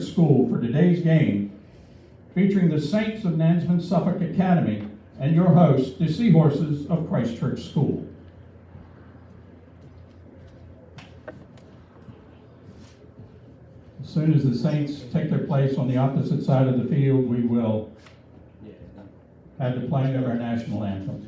Church School for today's game, featuring the Saints of Nansemond-Suffolk Academy and your host, the Seahorses of Christ Church School. As soon as the Saints take their place on the opposite side of the field, we will have the playing of our national anthem.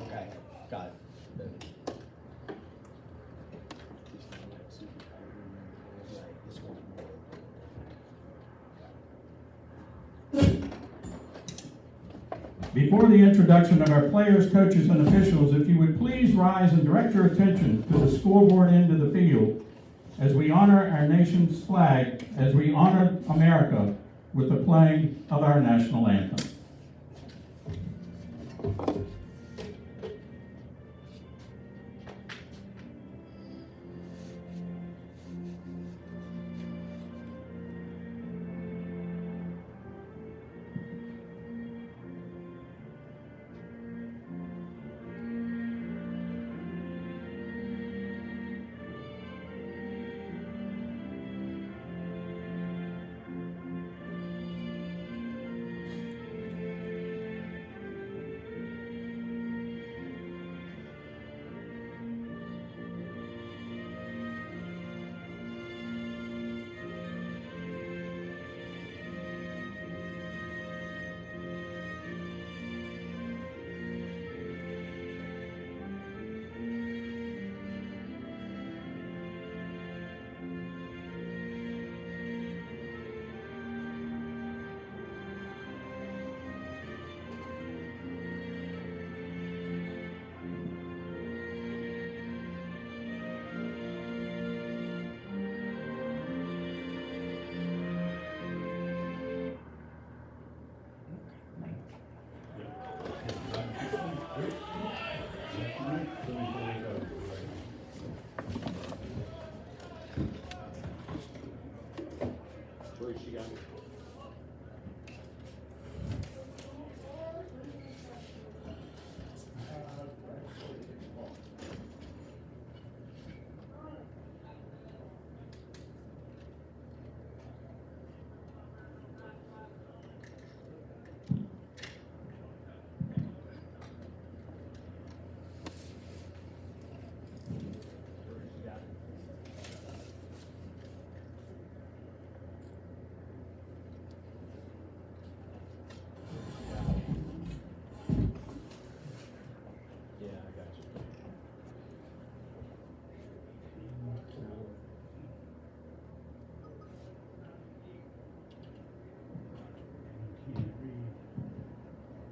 Okay, got it. Before the introduction of our players, coaches, and officials, if you would please rise and direct your attention to the scoreboard end of the field as we honor our nation's flag, as we honor America with the playing of our national anthem.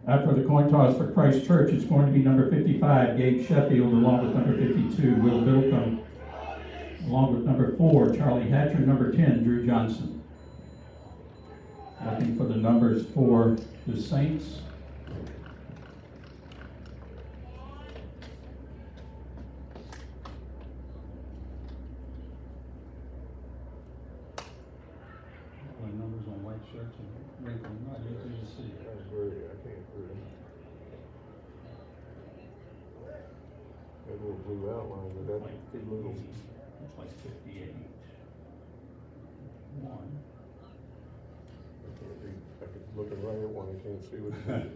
For the coin toss for Christ Church, it's going to be number 55, Gabe Sheffield, along with number 52, Will Middleton, along with number 4, Charlie Hatcher, number 10, Drew Johnson. Looking for the numbers for the Saints. Numbers on white shirts and wrinkles, not easy to see. That's great, I can't read it. That little blue outline, but that's Like too little. Looks like 58. 1. I can't read, I could look right at one, I can't see what it is.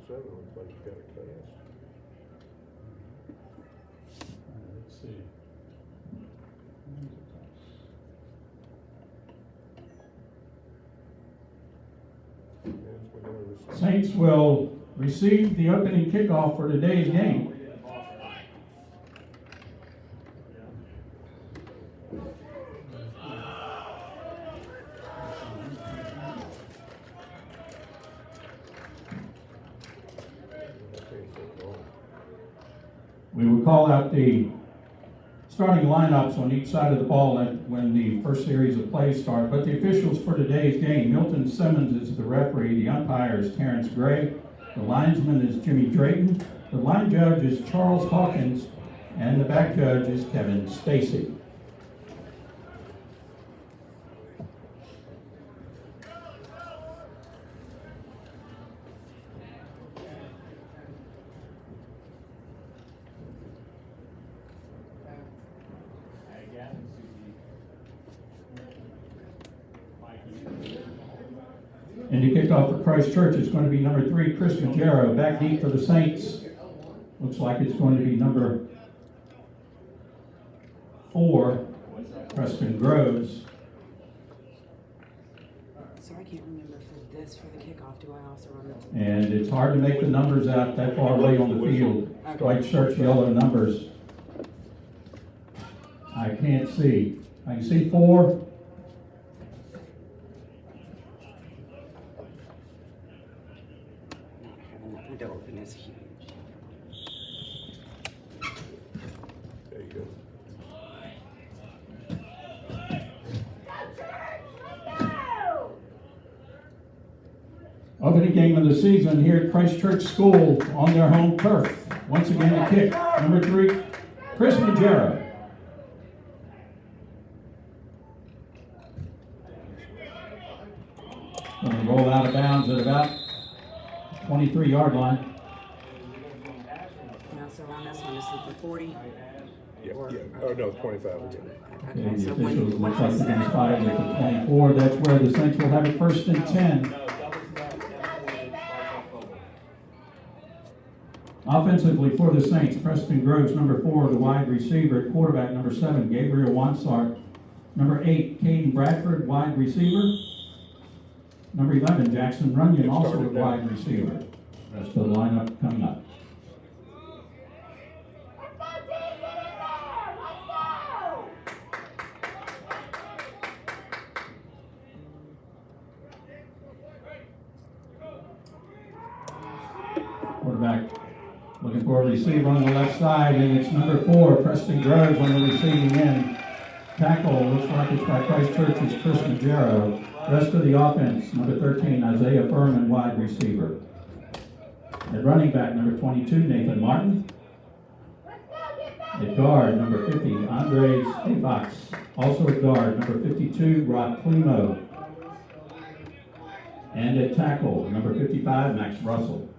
Seven looks like you got a cast. Let's see. Saints will receive the opening kickoff for today's game. We will call out the starting lineups on each side of the ball when the first series of plays start. But the officials for today's game: Milton Simmons is the referee. The umpire is Terrence Gray. The linesman is Jimmy Drayton. The line judge is Charles Hawkins. And the back judge is Kevin Stacy. And to kick off for Christ Church, it's going to be number 3, Chris Magero. Back deep for the Saints. Looks like it's going to be number 4, Preston Groves. So I can't remember for this, for the kickoff, do I also remember? And it's hard to make the numbers out that far away on the field. Christ Church yellow numbers. I can't see. I can see 4. Not having that window open is huge. There you go. Opening game of the season here at Christ Church School on their home turf. Once again, the kick, number 3, Chris Magero. Going to roll out of bounds at about 23-yard line. Now, so on this one, is it the 40? Yeah, yeah. Oh, no, 25 again. Okay, And the so officials when, look like once they're going to it's spot it at the 24. That's where the Saints will have it 1st and 10. Offensively for the Saints, Preston Groves, number 4, the wide receiver. At quarterback, number 7, Gabriel Wansart. Number 8, Caden Bradford, wide receiver. Number 11, Jackson Runyon, Get also a started now. wide receiver. Rest of the lineup coming up. Quarterback looking for a receiver on the left side, and it's number 4, Preston Groves on the receiving end. Tackle looks like it's by Christ Church's Chris Magero. Rest of the offense, number 13, Isaiah Furman, wide receiver. At running back, number 22, Nathan Martin. At guard, number 50, Andres Avox. Also at guard, number 52, Rob Climo. And at tackle, number 55, Max Russell.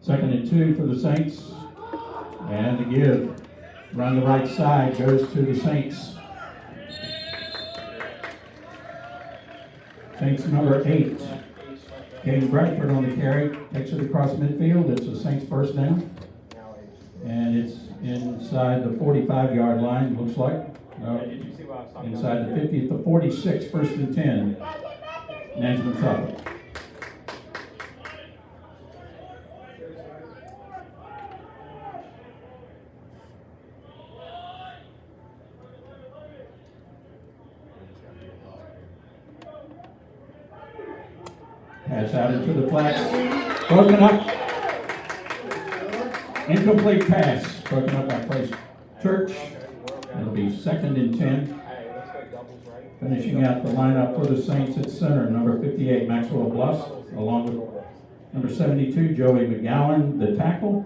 Second and 2 for the Saints. And the give. Run the right side goes to the Saints. Saints number 8. Caden Bradford on the carry. Takes it across midfield. It's the Saints' first down. And it's inside the 45-yard line, looks like. Inside the 50 at the 46, 1st and 10. Nansemond-Suffolk. Pass out into the flat. Broken up. Incomplete pass. Broken up by Christ Church. It'll be 2nd and 10. Finishing out the lineup for the Saints at center, number 58, Maxwell Bluss, along with number 72, Joey McGowan, the tackle.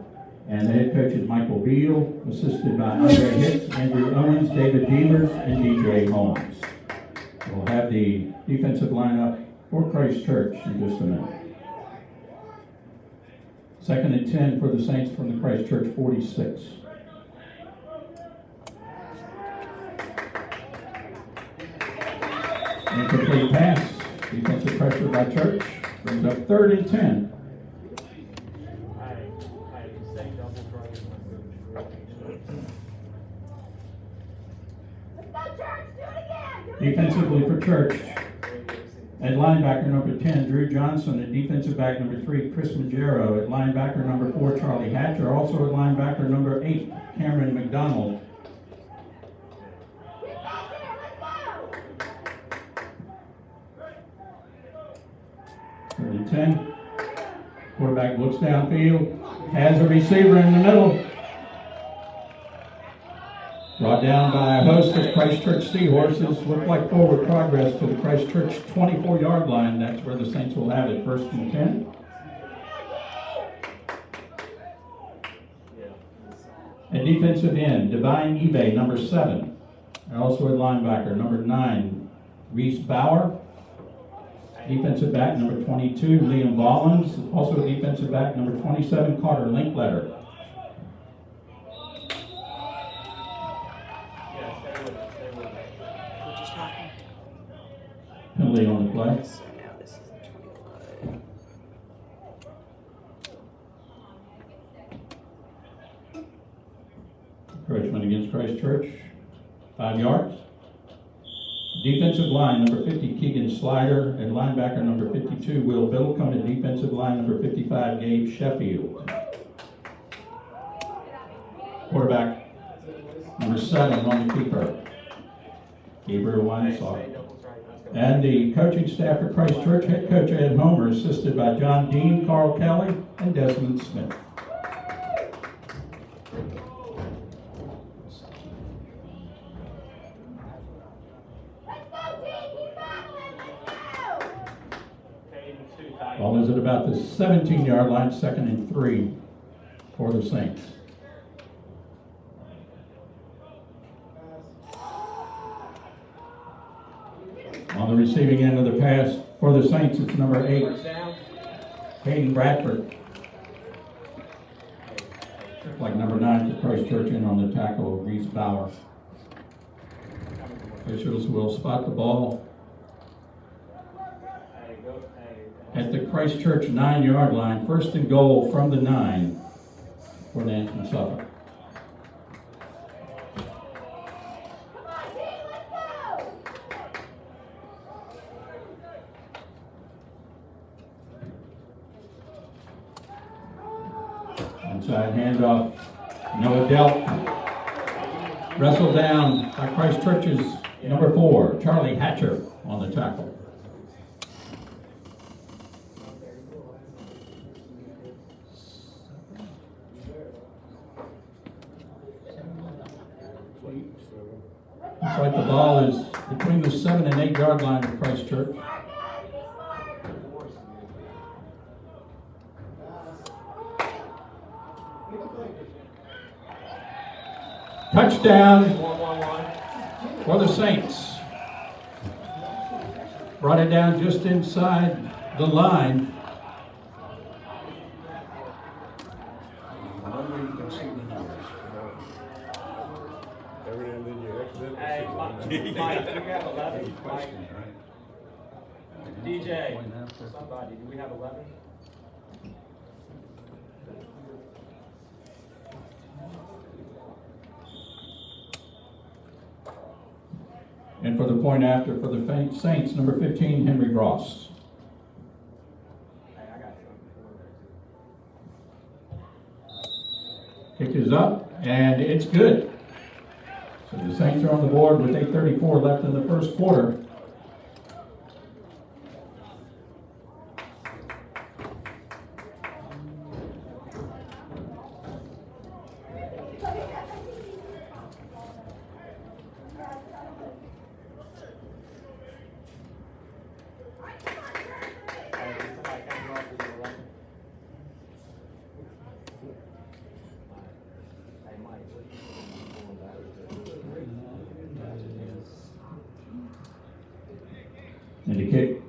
And the head coach is Michael Beal, assisted by Andre Hicks, Andrew Owens, David Dealers, and DJ Holmes. We'll have the defensive lineup for Christ Church in just a minute. 2nd and 10 for the Saints from the Christ Church 46. Incomplete pass. Defensive pressure by Church. Brings up 3rd and 10. Defensively for Church. At linebacker number 10, Drew Johnson. At defensive back number 3, Chris Magero. At linebacker number 4, Charlie Hatcher. Also at linebacker number 8, Cameron McDonald. Third and 10. Quarterback looks downfield. Has a receiver in the middle. Brought down by a host of Christchurch Seahorses. Look like forward progress to the Christchurch 24-yard line. That's where the Saints will have it, 1st and 10. At defensive end, Divine eBay, number 7. And also at linebacker, number 9, Reese Bauer. Defensive back, number 22, Liam Bollins. Also defensive back, number 27, Carter Linkletter. We're just talking. Penalty on the play. So now this is a 25. Encouragement against Christchurch, 5 yards. Defensive line, number 50, Keegan Slider, and linebacker, number 52, Will Biddlecombe, and defensive line, number 55, Gabe Sheffield. Quarterback, number 7, on the keeper, Gabriel Weinsaw. And the coaching staff for Christchurch, head coach Ed Homer, assisted by John Dean, Carl Kelly, and Desmond Smith. Ball is at about the 17-yard line, 2nd and 3 for the Saints. On the receiving end of the pass for the Saints, it's number 8, Hayden Bradford. Like number 9 for Christchurch in on the tackle, Reese Bauer. Officials will spot the ball at the Christchurch 9-yard line, 1st and goal from the 9 for Nansemond-Suffolk. Inside handoff, Noah Delp. Wrestled down by Christchurch's number 4, Charlie Hatcher, on the tackle. Looks like the ball is between the 7 and 8 yard line of Christchurch. Touchdown for the Saints. Brought it down just inside the line. Every now and then you exit. Hey, Mike, do we have 11? Mike, DJ, somebody, do we have 11? And for the point after for the Saints, number 15, Henry Ross. Hey, I got Kick is up, and it's good. So the Saints are on the board with 8:34 left in the first quarter. And the kick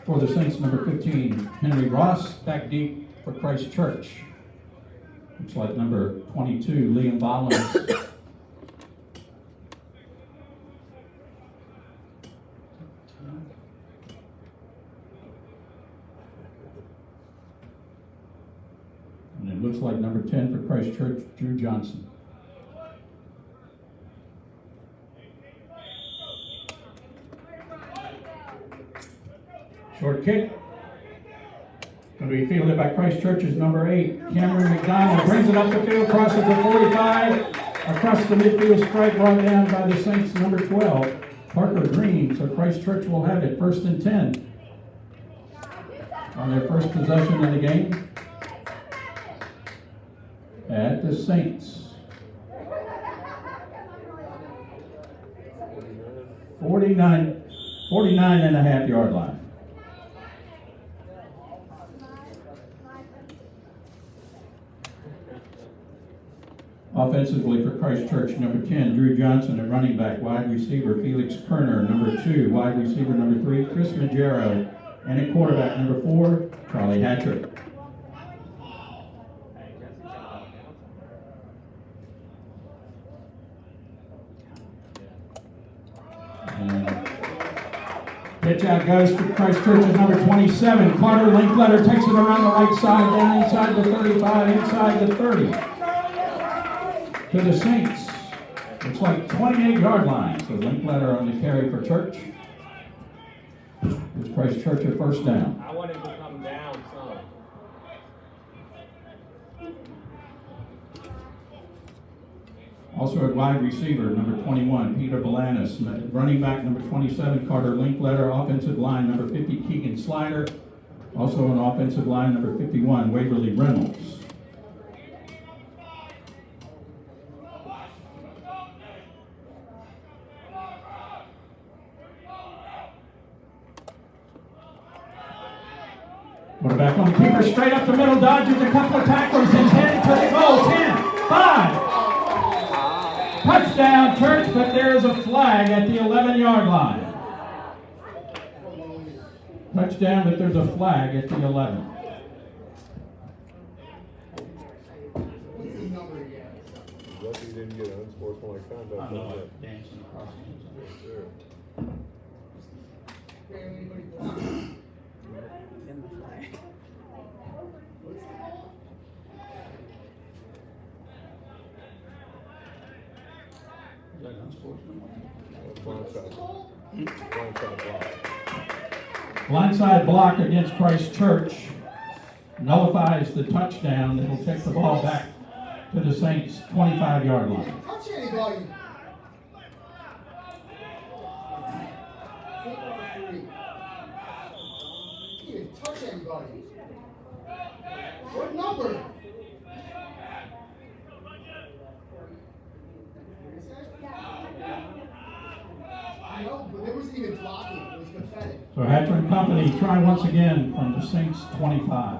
for the Saints, number 15, Henry Ross, back deep for Christchurch. Looks like number 22, Liam Bollins. And it looks like number 10 for Christchurch, Drew Johnson. Short kick. Going to be fielded by Christchurch's number 8, Cameron McDonald. Brings it up the field, crosses the 45. Across the midfield stripe, brought down by the Saints, number 12, Parker Green. So Christchurch will have it, 1st and 10. On their first possession of the game. at the Saints. 49 and a half yard line. Offensively for Christ Church, number 10, Drew Johnson at running back, wide receiver Felix Kerner, number 2, wide receiver number 3, Chris Magero, and at quarterback number 4, Charlie Hatcher. And pitch out goes to Christ Church's number 27, Carter Linkletter takes it around the right side, down inside the 35, inside the 30. To the Saints. Looks like 28-yard line. So Linkletter on the carry for Church. Gives Christ Church a first down. I want him to come down some. Also at wide receiver, number 21, Peter Balanis. Running back, number 27, Carter Linkletter. Offensive line, number 50, Keegan Slider. Also on offensive line, number 51, Waverly Reynolds. Quarterback on the keeper, straight up the middle, dodges a couple of tacklers, and headed to the goal. 10, 5. Touchdown, Church, but there is a flag at the 11-yard line. Touchdown, but there's a flag at the 11. Lucky you didn't get an unsportsmanlike conduct on that. Dancing across the Yes, sir. In the flag. Is that unsportsmanlike? Blindside block. Blindside block against Christ Church nullifies the touchdown. It'll take the ball back to the Saints' 25-yard line. Touch anybody. You didn't touch anybody. What number? No, but there wasn't even blocking. It was pathetic. So Hatcher and company try once again from the Saints' 25.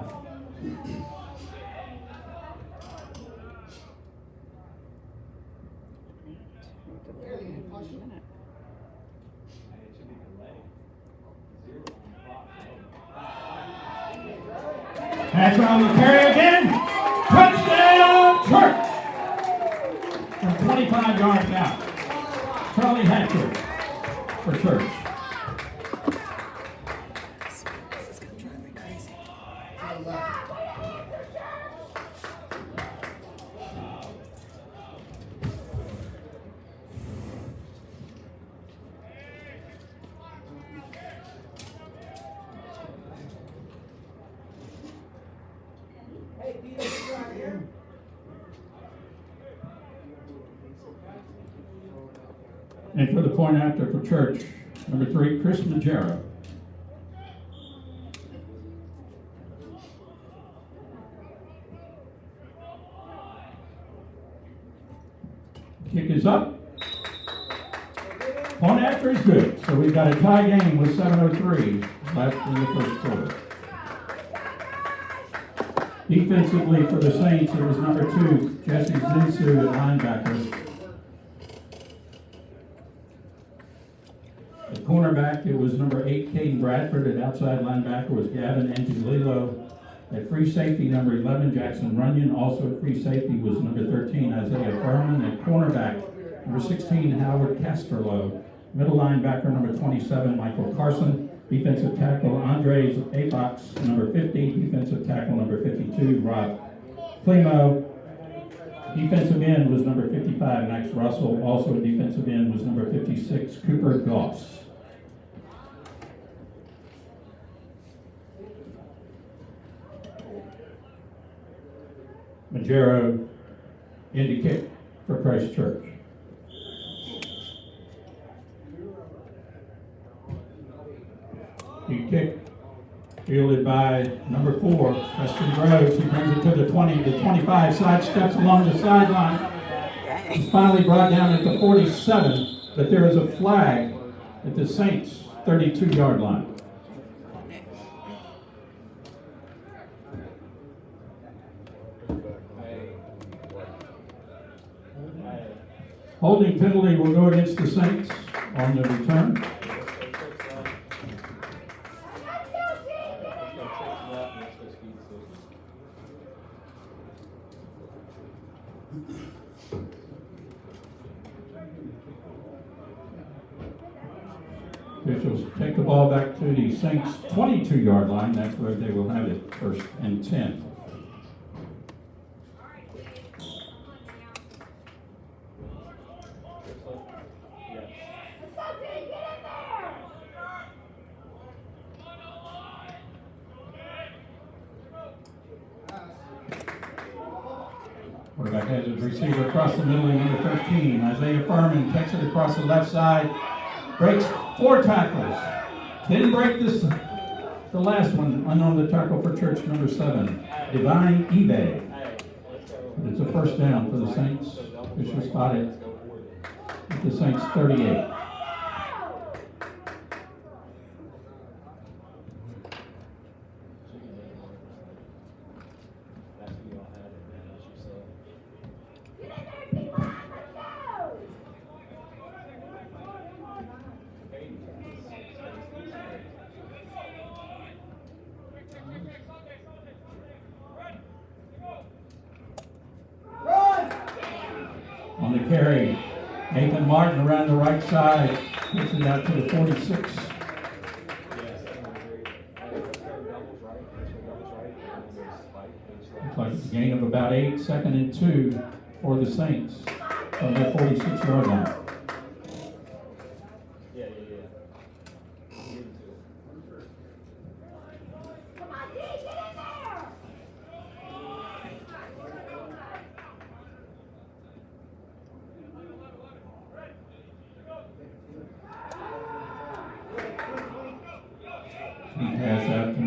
Barely even touched him. Hatcher on the carry again. Touchdown, Church! From 25 yards out. Charlie Hatcher for Church. This is gonna drive me crazy. To the left. And for the point after for Church, number 3, Chris Magero. Kick is up. Point after is good. So we've got a tie game with 7:03 left in the first quarter. Defensively for the Saints, it was number 2, Jesse Zinsu at linebacker. At cornerback, it was number 8, Caden Bradford. At outside linebacker was Gavin Angelillo. At free safety, number 11, Jackson Runyon. Also at free safety was number 13, Isaiah Furman. At cornerback, number 16, Howard Casperlow. Middle linebacker, number 27, Michael Carson. Defensive tackle, Andres Afox, number 50. Defensive tackle, number 52, Rob Climo. Defensive end was number 55, Max Russell. Also a defensive end was number 56, Cooper Goss. Magero in to kick for Christ Church. He kicked Fielded by number 4, Preston Groves. He brings it to the 20, the 25, sidesteps along the sideline. He's finally brought down at the 47, but there is a flag at the Saints' 32-yard line. Holding penalty will go against the Saints on the return. Officials take the ball back to the Saints' 22-yard line. That's where they will have it, 1st and 10. Quarterback has his receiver across the middle, number 13. Isaiah Furman takes it across the left side, breaks 4 tackles. Didn't break the last one, on the tackle for Church, number 7, Divine eBay. It's a first down for the Saints. Official spotted at the Saints' 38. On the carry, Nathan Martin around the right side, gets it out to the 46. Looks like it's a gain of about 8, 2nd and 2 for the Saints from their 46-yard line. He pass out to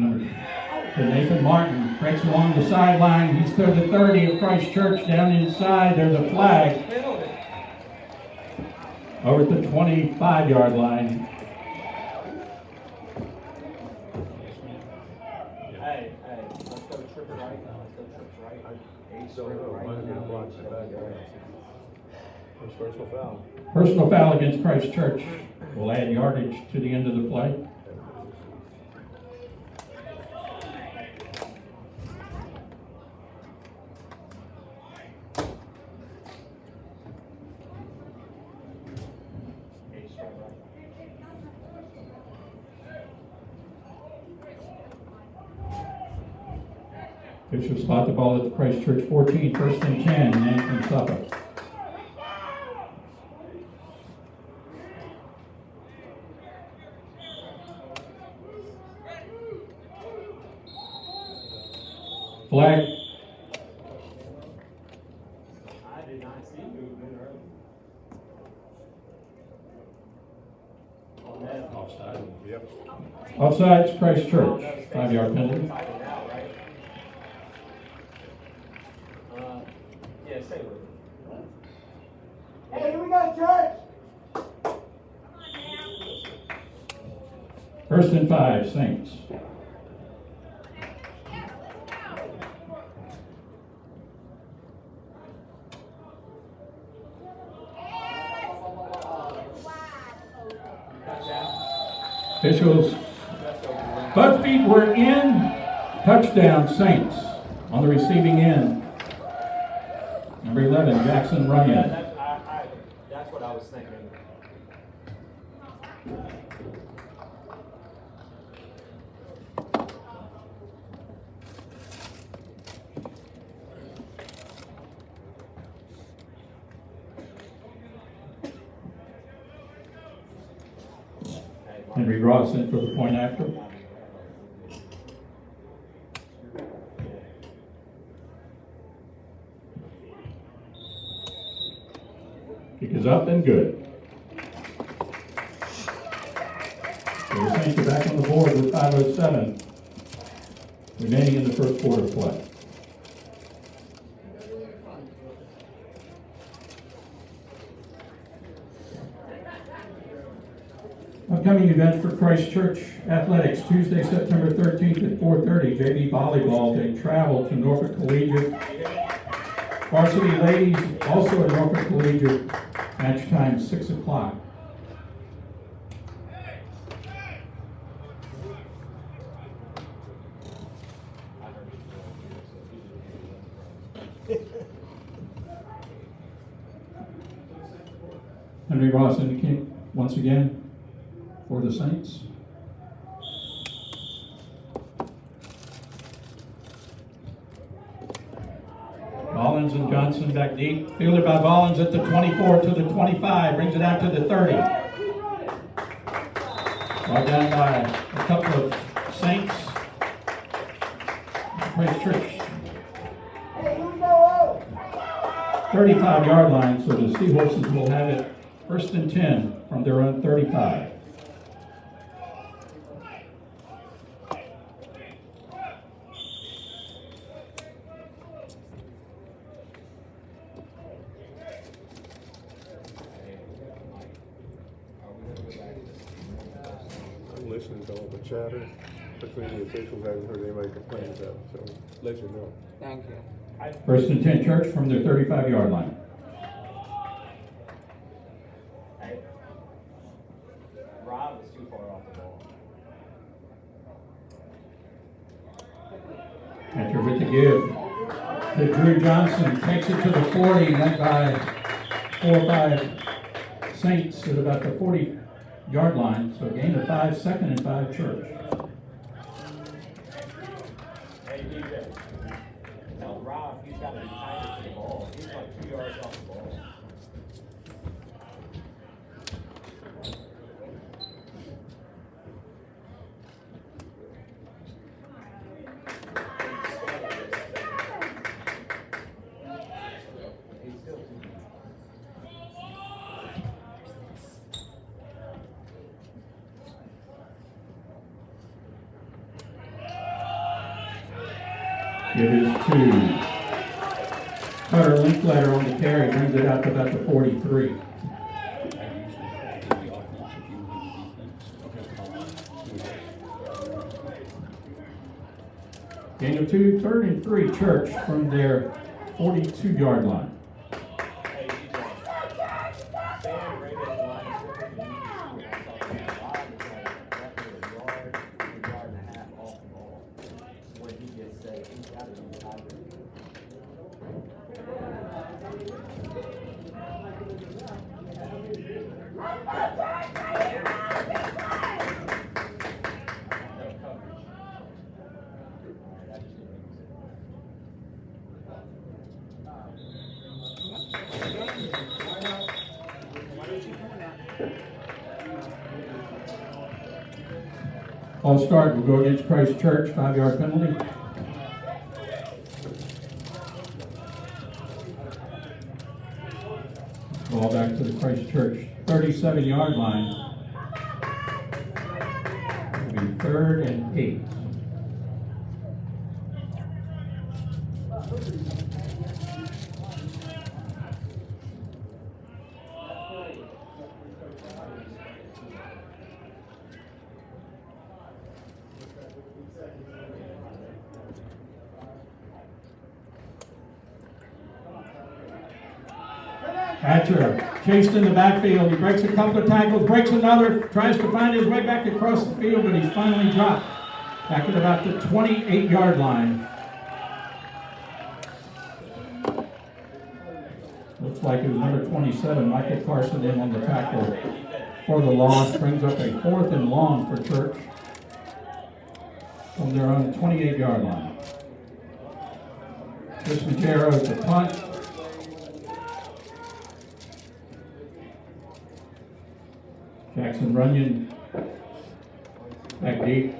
Nathan Martin, breaks along the sideline. He's to the 30 of Christ Church down inside. There's a flag over at the 25-yard line. Hey, let's go triple right now. Let's go triple right. Don't know, might have been blocked in the back line. Personal foul. Personal foul against Christ Church will add yardage to the end of the play. Fisher spot the ball at the Christ Church 14, 1st and 10, Nansemond-Suffolk. Flag. I did not see movement early. Offside. Yep. Offsides, Christ Church. 5-yard penalty. Yeah, stay with it. Hey, here we go, Church! 1st and 5, Saints. Officials, both feet were in. Touchdown, Saints on the receiving end. Number 11, Jackson Runyon. That's what I was thinking. Henry Ross in for the point after. Kick is up and good. So the Saints are back on the board with 5:07 remaining in the first quarter of play. Upcoming events for Christ Church Athletics, Tuesday, September 13th at 4:30, JV Volleyball. They travel to Norfolk Collegiate. Varsity Ladies, also at Norfolk Collegiate, match time 6 o'clock. Henry Ross indicate once again for the Saints. Rollins and Johnson back deep. Fielded by Rollins at the 24 to the 25. Brings it out to the 30. Brought down by a couple of Saints. Christ Church. 35-yard line, so the Seahorses will have it first and 10 from their own 35. I'm listening to all the chatter between the officials. I haven't heard anybody complain about it, so let you know. Thank you. First and 10 Church from their 35-yard line. Rob is too far off the ball. Catcher with the give to Drew Johnson. Takes it to the 40, led by 4 or 5 Saints at about the 40-yard line. So a gain of 5, second and 5 Church. Hey, DJ. Tell Rob he's got to be tighter to the ball. He's like 2 yards off the ball. It is to Cutter Linkletter on the carry, brings it out to about the 43. Gain of 2, third and 3 Church from their 42-yard line. Hey, DJ. Stand right at the line of scrimmage and you can see what I'm talking about. Rob is like roughly a yard and a half off the ball. When he gets safe, he's got to be tighter. All start will go against Christ Church, 5-yard penalty. Ball back to the Christ Church 37-yard line. It'll be 3rd and 8. Hatcher chased in the backfield. He breaks a couple of tackles, breaks another, tries to find his way back across the field, but he's finally dropped back at about the 28-yard line. Looks like it was number 27, Michael Carson, in on the tackle for the loss. Brings up a 4th and long for Church from their own 28-yard line. Chris Majero is the punt. Jackson Runyon back deep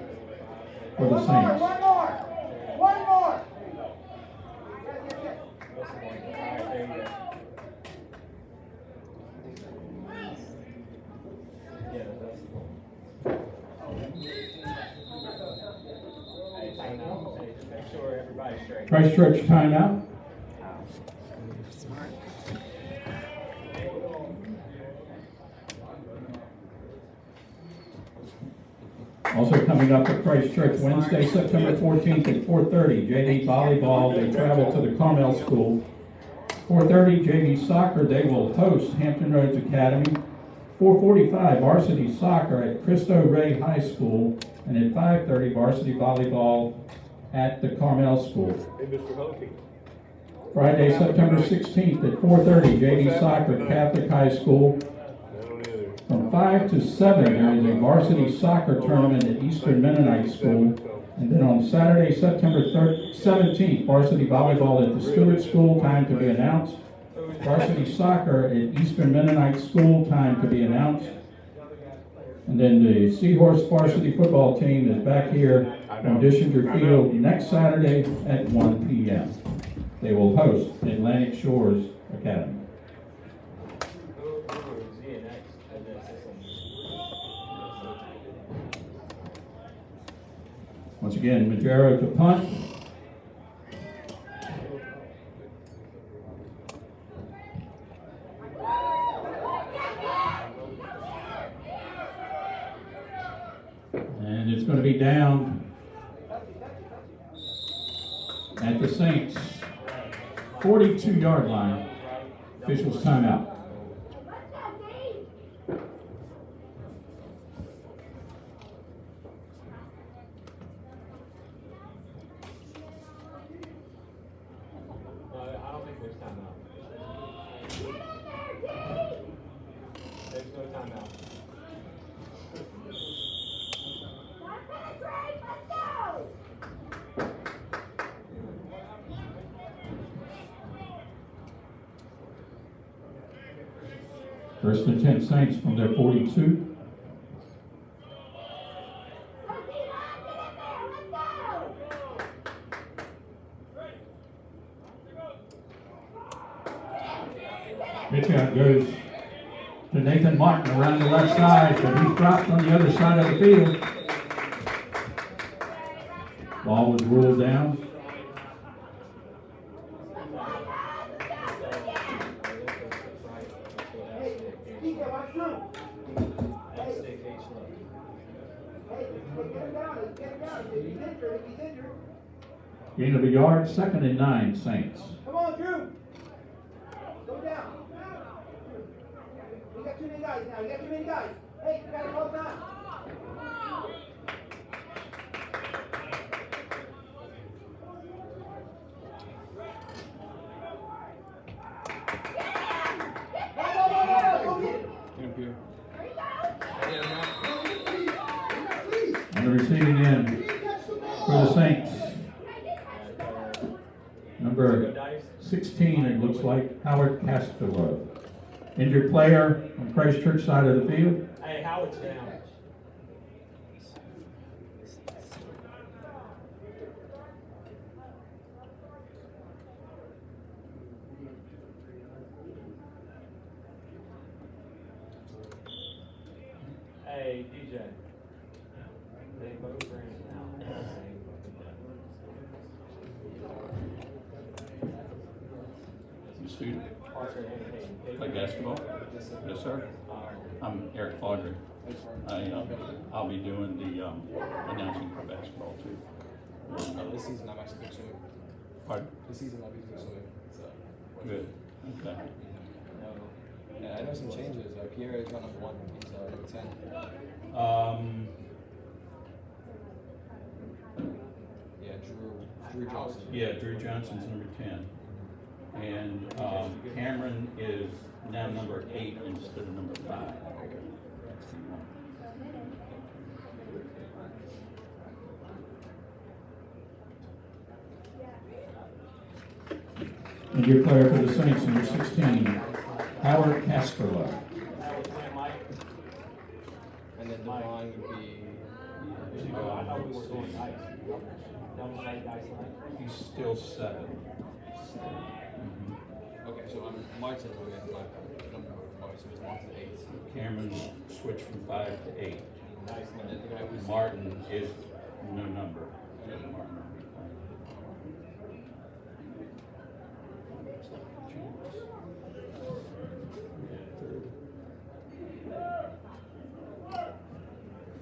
for the Saints. One more. Hey, tighten up. Hey, Everybody straight. Christchurch timeout. Smart. Also coming up at Christchurch, Wednesday, September 14th at 4:30, JV volleyball, they travel to the Carmel School. 4:30, JV soccer, they will host Hampton Roads Academy. 4:45, varsity soccer at Cristo Rey High School. And at 5:30, varsity volleyball at the Carmel School. Hey, Mr. Hunky. Friday, September 16th at 4:30, JV soccer, Catholic High School. I don't either. From 5 to 7, there is a varsity soccer tournament at Eastern Mennonite School. And then on Saturday, September 17th, varsity volleyball at the Stewart School, time to be announced. Varsity soccer at Eastern Mennonite School, time to be announced. And then the Seahorse varsity football team is back here on Dishinger Field next Saturday at 1 p.m. They will host Atlantic Shores Academy. Who is he next? And then Once again, Majero to punt. And it's going to be down at the Saints' 42-yard line. Officials timeout. No, I don't think there's timeout. There's no timeout. First and 10 Saints from their 42. Pitch out goes to Nathan Martin around the left side, but he's dropped on the other side of the field. Ball was ruled down. Gain of a yard, 2nd and 9 Saints. Come on, Drew. Go down. You got too many guys now. You got too many guys. Hey, you got to call time. On the receiving end for the Saints, number 16, it looks like, Howard Castelo. Injured player on Christchurch side of the field. Hey, Howard's down. Hey, DJ. They both ran it now. You student? Archer and Hayden. Play basketball? Yes, sir. I'm Eric Fodry. I'll be doing the announcing for basketball too. This season I'm actually coaching. Pardon? This season I'll be coaching. So. Good. Okay. Yeah, I know some changes. Pierre is not number 1. He's number 10. Yeah, Drew Johnson. Yeah, Drew Johnson's number 10. And Cameron is now number 8 instead of number 5. And your player for the Saints, number 16, Howard Castelo. And then the line would be. I know we were going nice. That was like guys like. He's still 7. Okay, so I'm Martin will get my number of Martin, so it's Martin 8. Cameron switched from 5 to 8. Nice, and then the guy who's Martin is no number. Martin will be playing.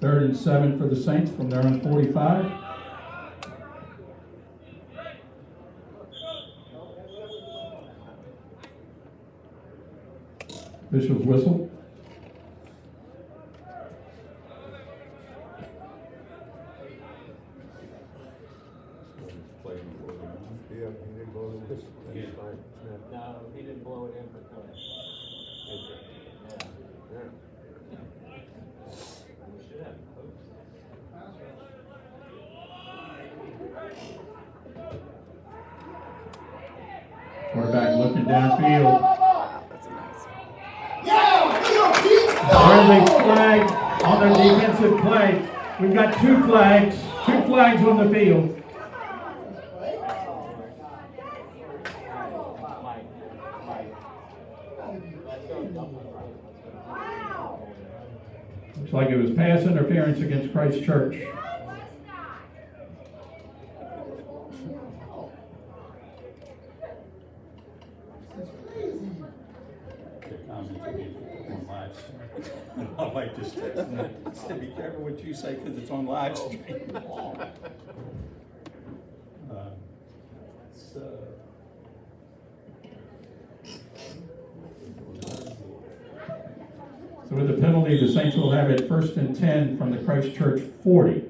3rd and 7 for the Saints from their own 45. Officials whistle. Yeah, he didn't blow the whistle. That's Yeah. fine. Yeah. No, he didn't blow it in for play. Yeah. Yeah. We should have hopes. Quarterback looking downfield. That's a nice. Early flag on the defensive play. We've got two flags on the field. Mike. Let's go double right. Looks like it was pass interference against Christ Church. The comments are being on live stream. I like this text, said, be careful what you say, because it's on live stream. So. So with the penalty, the Saints will have it 1st and 10 from the Christ Church 40.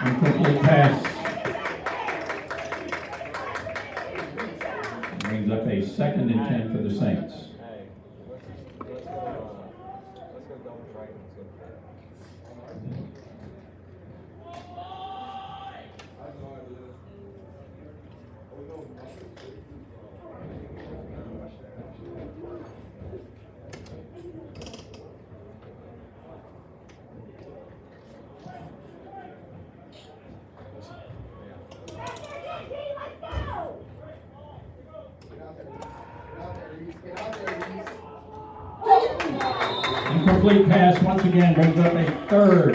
Incomplete pass. Brings up a 2nd and 10 for the Saints. Hey, let's go double right. Let's go. Incomplete pass once again brings up a 3rd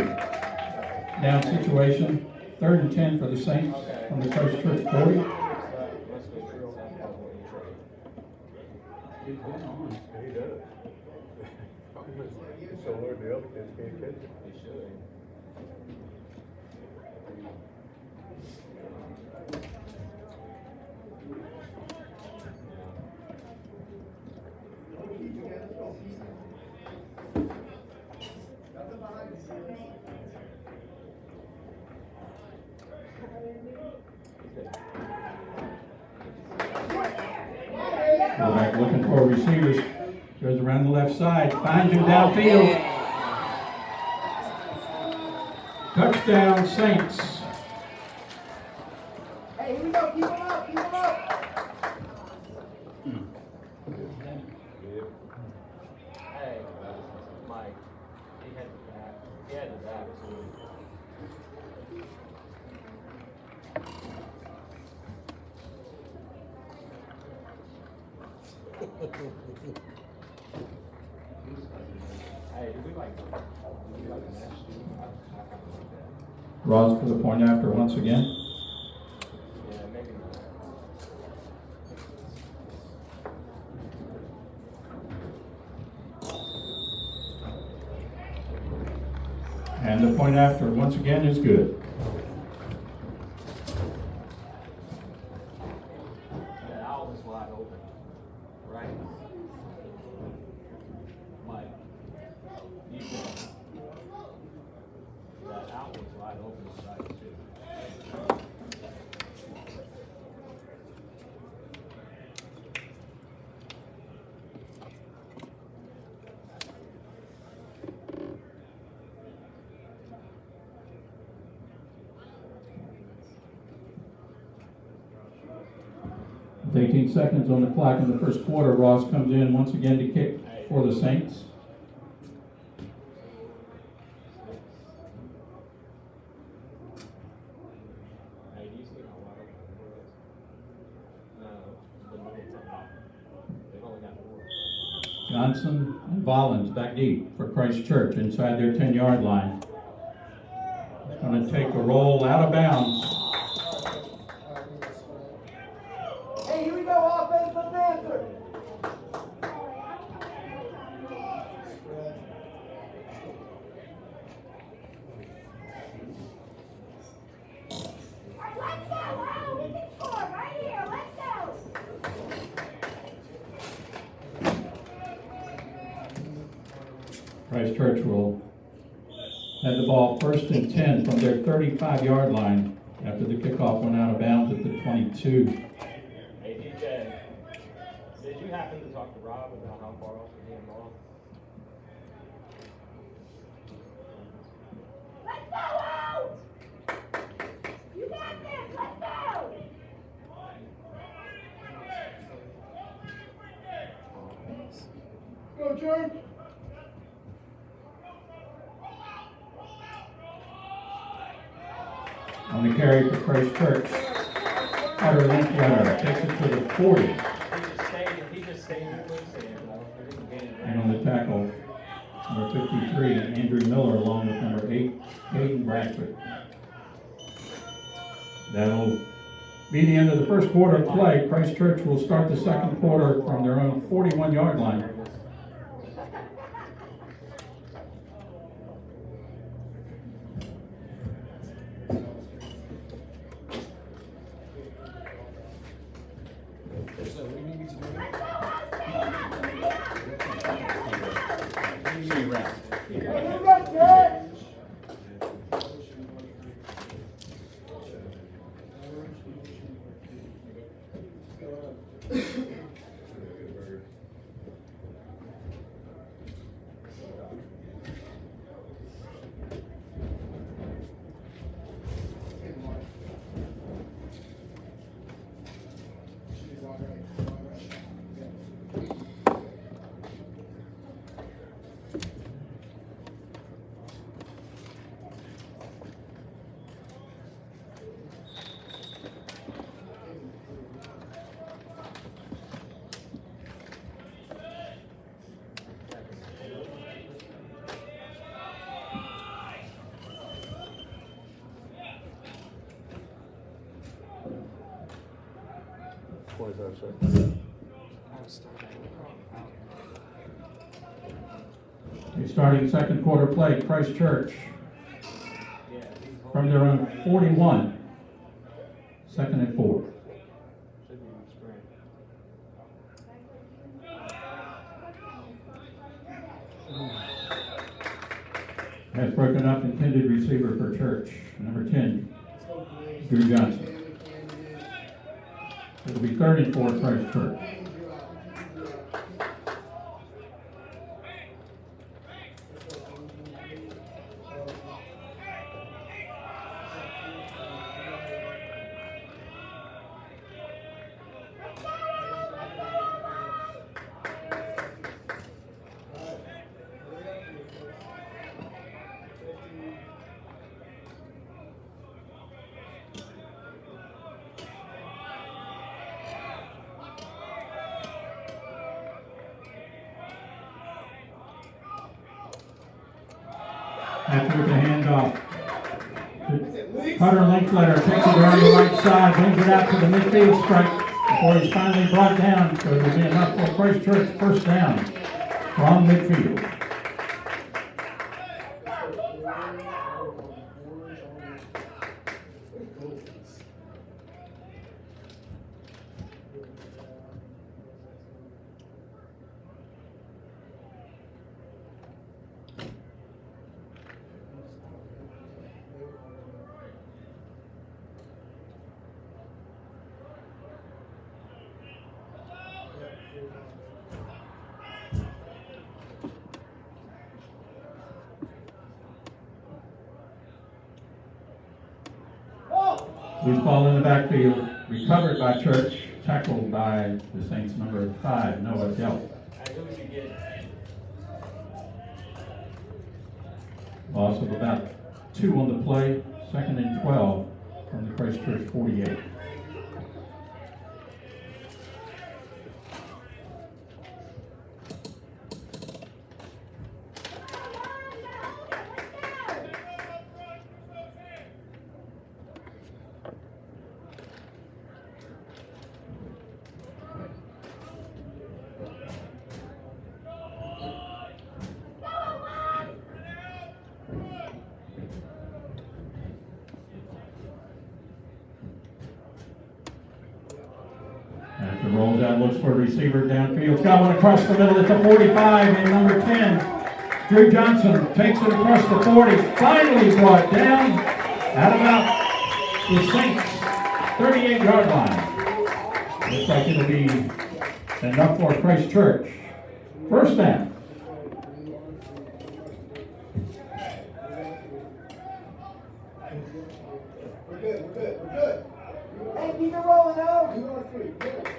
down situation. 3rd and 10 for the Saints from the Christ Church 40. Let's go true. He does. So Lord, the other kids can't catch it. They should. Quarterback looking for receivers. Goes around the left side. Finds him downfield. Touchdown, Saints. Hey, here we go. Keep him up. Keep him up. Hey, Mike. He had the back. He had the back too. Hey, do we like a match? I kind of like that. Ross for the point after once again. Yeah, maybe not. And the point after once again is good. That owl is wide open. Right? Mike. You said that owl is wide open, right, too. With 18 seconds on the clock in the first quarter, Ross comes in once again to kick for the Saints. Hey, do you see how wide open the door is? No, the middle top. They've only got four. Johnson and Vollins back deep for Christ Church inside their 10-yard line. It's going to take a roll out of bounds. Hey, here we go. Offense, let's answer. Christ Church will have the ball 1st and 10 from their 35-yard line after the kickoff went out of bounds at the 22. Hey DJ, did you happen to talk to Rob about how far off you're getting ball? Let's go out! You got this! Let's go! Go, George. On the carry for Christ Church, Carter Linkletter takes it to the 40. He just stayed in the quicksand, though. He didn't gain it. And on the tackle, number 53, Andrew Miller, along with number 8, Hayden Bradford. That'll be the end of the first quarter of play. Christ Church will start the second quarter from their own 41-yard line. So what do you need me to do? See you around. Starting second quarter play, Christ Church from their own 41, 2nd and 4. Should be on screen. Has broken up, intended receiver for Church, number 10, Drew Johnson. It'll be 3rd and 4, Christ Church. After the handoff, Cutter Linkletter takes it around the right side, brings it out to the midfield stripe before he's finally brought down. So it'll be enough for Christ Church first down from midfield. Loose ball in the backfield, recovered by Church, tackled by the Saints number 5, Noah Delp. Hey, who did you get? Loss of about 2 on the play, 2nd and 12 from the Christ Church 48. After rolls out, looks for a receiver downfield. Got one across the middle at the 45, and number 10, Drew Johnson takes it across the 40, finally brought down at about the Saints' 38-yard line. Looks like it'll be enough for Christ Church. First down. We're good. Hey, keep it rolling out. 2 on 3. Good.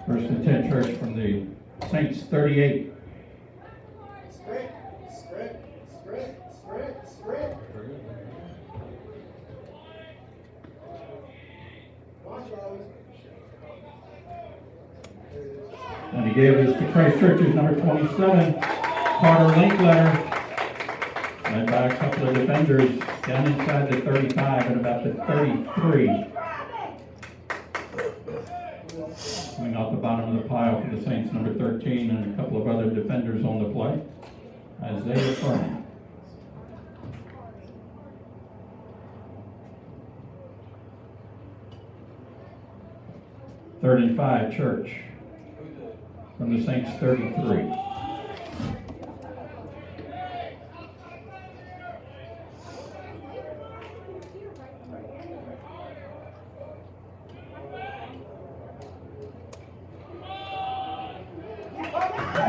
First and 10 Church from the Saints 38. Sprint. Watch, Charlie. And he gave this to Christ Church's number 27, Carter Linkletter, led by a couple of defenders down inside the 35 and about the 33. Coming off the bottom of the pile for the Saints, number 13, and a couple of other defenders on the play. Isaiah Furman. Third and 5, Church. From the Saints 33.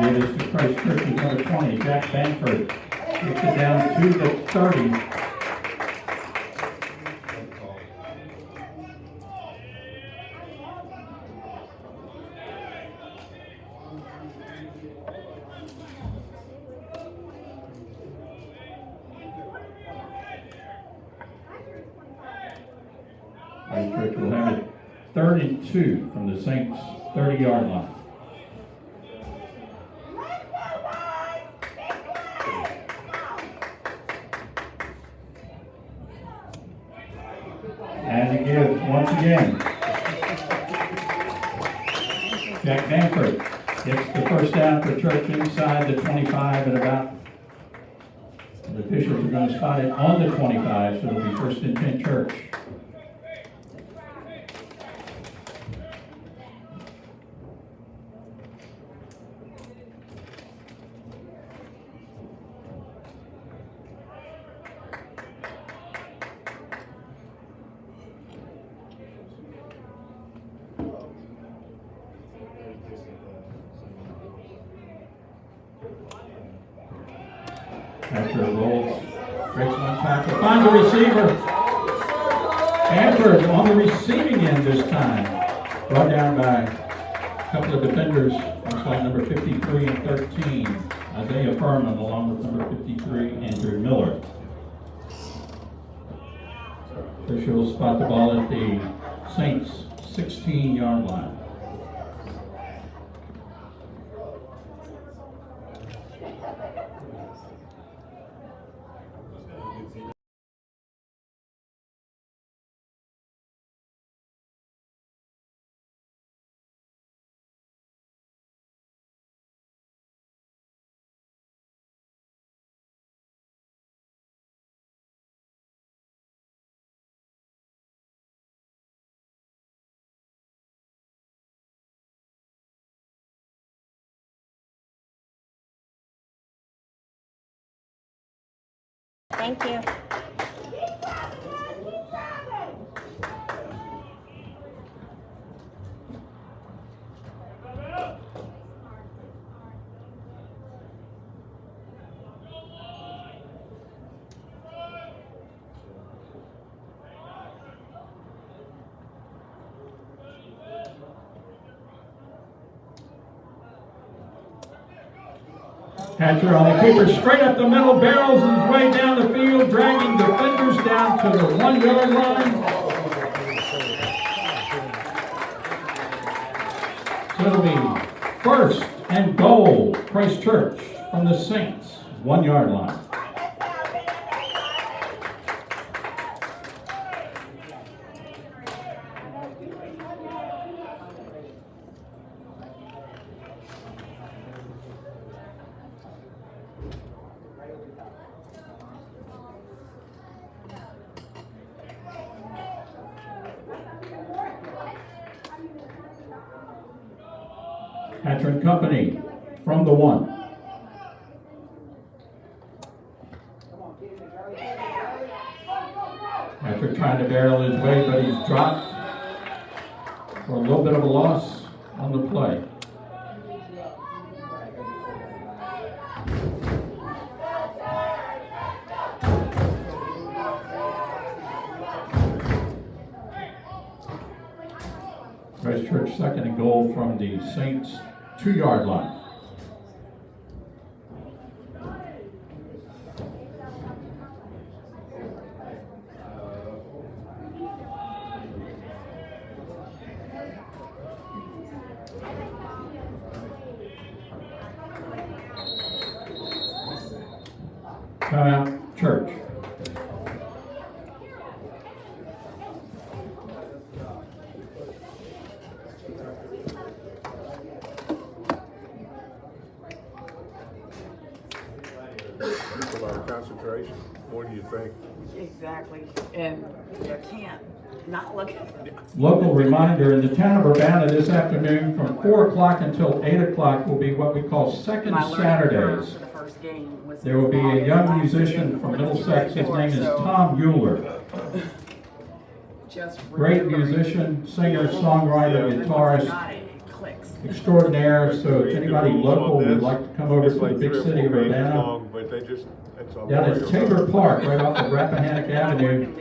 Give this to Christ Church's number 20, Jack Bamford. Takes it down to the 30. Christ Church will have it 3rd and 2 from the Saints' 30-yard line. And it gives once again. Jack Bamford gets the first down for Church inside the 25 and about. The officials are going to spot it on the 25, so it'll be 1st and 10 Church. After it rolls, breaks one tackle, finds a receiver. Bamford on the receiving end this time. Brought down by a couple of defenders, looks like number 53 and 13, Isaiah Furman, along with number 53, Andrew Miller. Officials spot the ball at the Saints' 16-yard line. Thank you. Hatcher on the keeper, straight up the middle, barrels his way down the field, dragging defenders down to the 1-yard line. So it'll be 1st and goal, Christ Church from the Saints' 1-yard line. Hatcher and Company from the 1. Hatcher trying to barrel his way, but he's dropped for a little bit of a loss on the play. Christchurch second and goal from the Saints 2-yard line. Timeout, Church. It's a lot of concentration. What do you think? Exactly. And you can't not look at it. Local reminder, in the town of Urbana this afternoon from 4 o'clock until 8 o'clock will be what we call Second My learning curve Saturdays. for the first game was There will be a long young last musician year. from We're gonna Middlesex. see His that name is so Tom Euler. just Great remembering musician, singer, the songwriter, rules, guitarist, not it clicks. extraordinaire. So if anybody local would like to come over It's to the like big 3 or city 4 of pages Urbana, long, but they just, it's a down at lawyer. Tabor Park, right off of Rappahannock Avenue,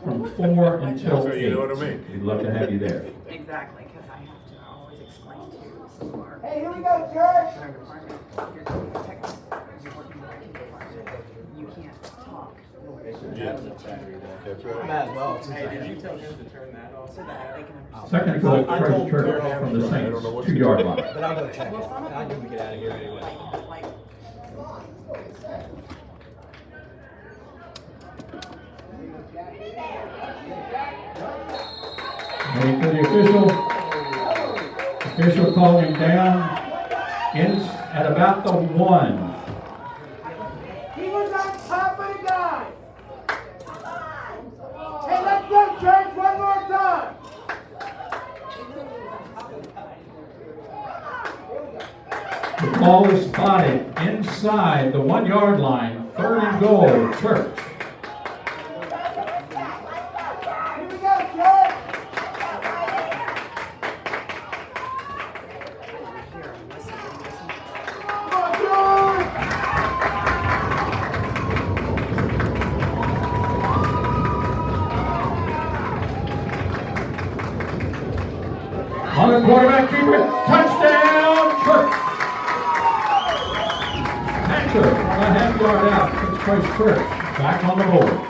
from 4 until So 8. you know what I mean? We'd love to have you there. Exactly, because I have to always explain to some of our Hey, here we go, church. our department, you're doing technical, you're working with the department, you can't talk Yeah. That's right. Might as well. Since Hey, did you tell him to turn that off? so that they can understand. Second and goal, I told Christchurch Darryl from the I Saints don't know what to 2-yard do. line. But I'll go check it. I knew we get out of here anyway. Like, Waiting for the official. Official called him down in at about the 1. He was on top of the guy. Hey, let's go, church, one more time. The ball is spotted inside the 1-yard line. 3rd and goal, Church. Here we go, church. here, listen, listen. Come on, George. On the quarterback keeper, touchdown, Church. Hatcher, a half-yard out, it's Christ Church, back on the board.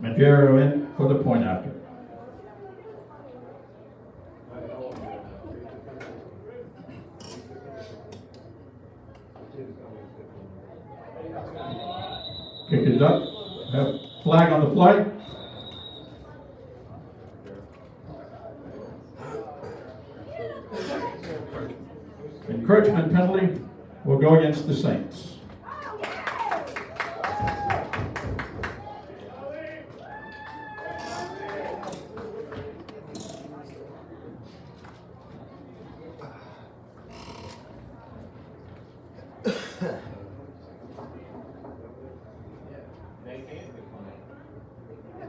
Majero in for the point after. Kick is up. Have flag on the play. Encroachment penalty will go against the Saints. They can be funny. As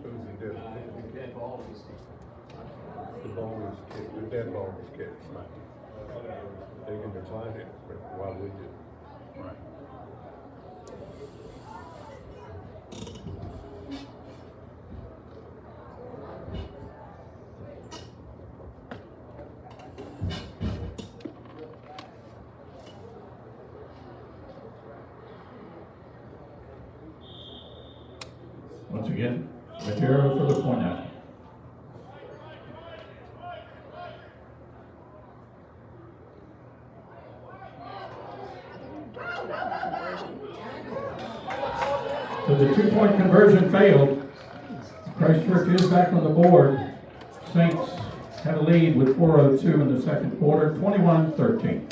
soon as he did, Dead balls is the ball was kicked, the dead ball was kicked. They can decline it, but why would you? Right. Once again, Majero for the point after. With the 2-point conversion failed, Christ Church is back on the board. Saints have a lead with 4:02 in the second quarter, 21-13.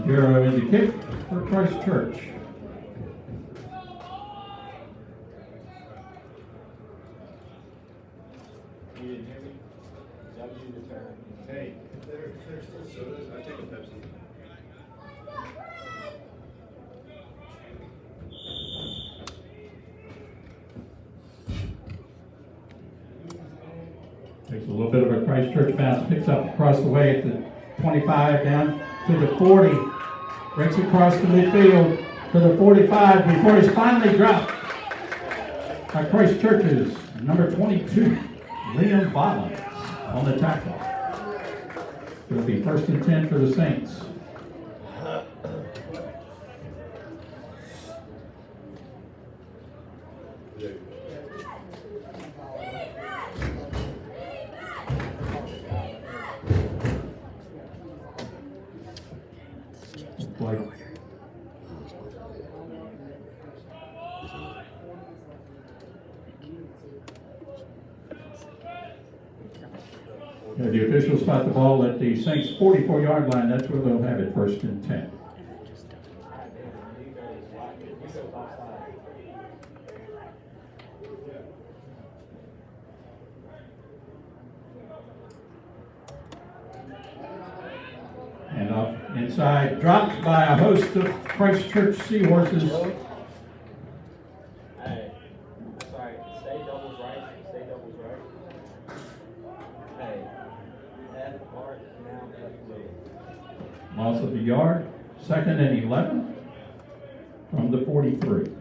Zero in the kick for Christ Church. You didn't hear me? That was your turn. Hey, there's still sodas, I take a Pepsi. Takes a little bit of a Christ Church bounce, picks up across the way at the 25, down to the 40, breaks across the midfield to the 45 before he's finally dropped by Christ Church's number 22, Liam Bottom, on the tackle. It'll be 1st and 10 for the Saints. Like, the officials spot the ball at the Saints 44-yard line. That's where they'll have it, 1st and 10. And off inside, dropped by a host of Christ Church Seahorses. Hey, sorry, stay doubles right, stay doubles right. Hey, F Art, now F Williams. Loss of the yard, 2nd and 11 from the 43.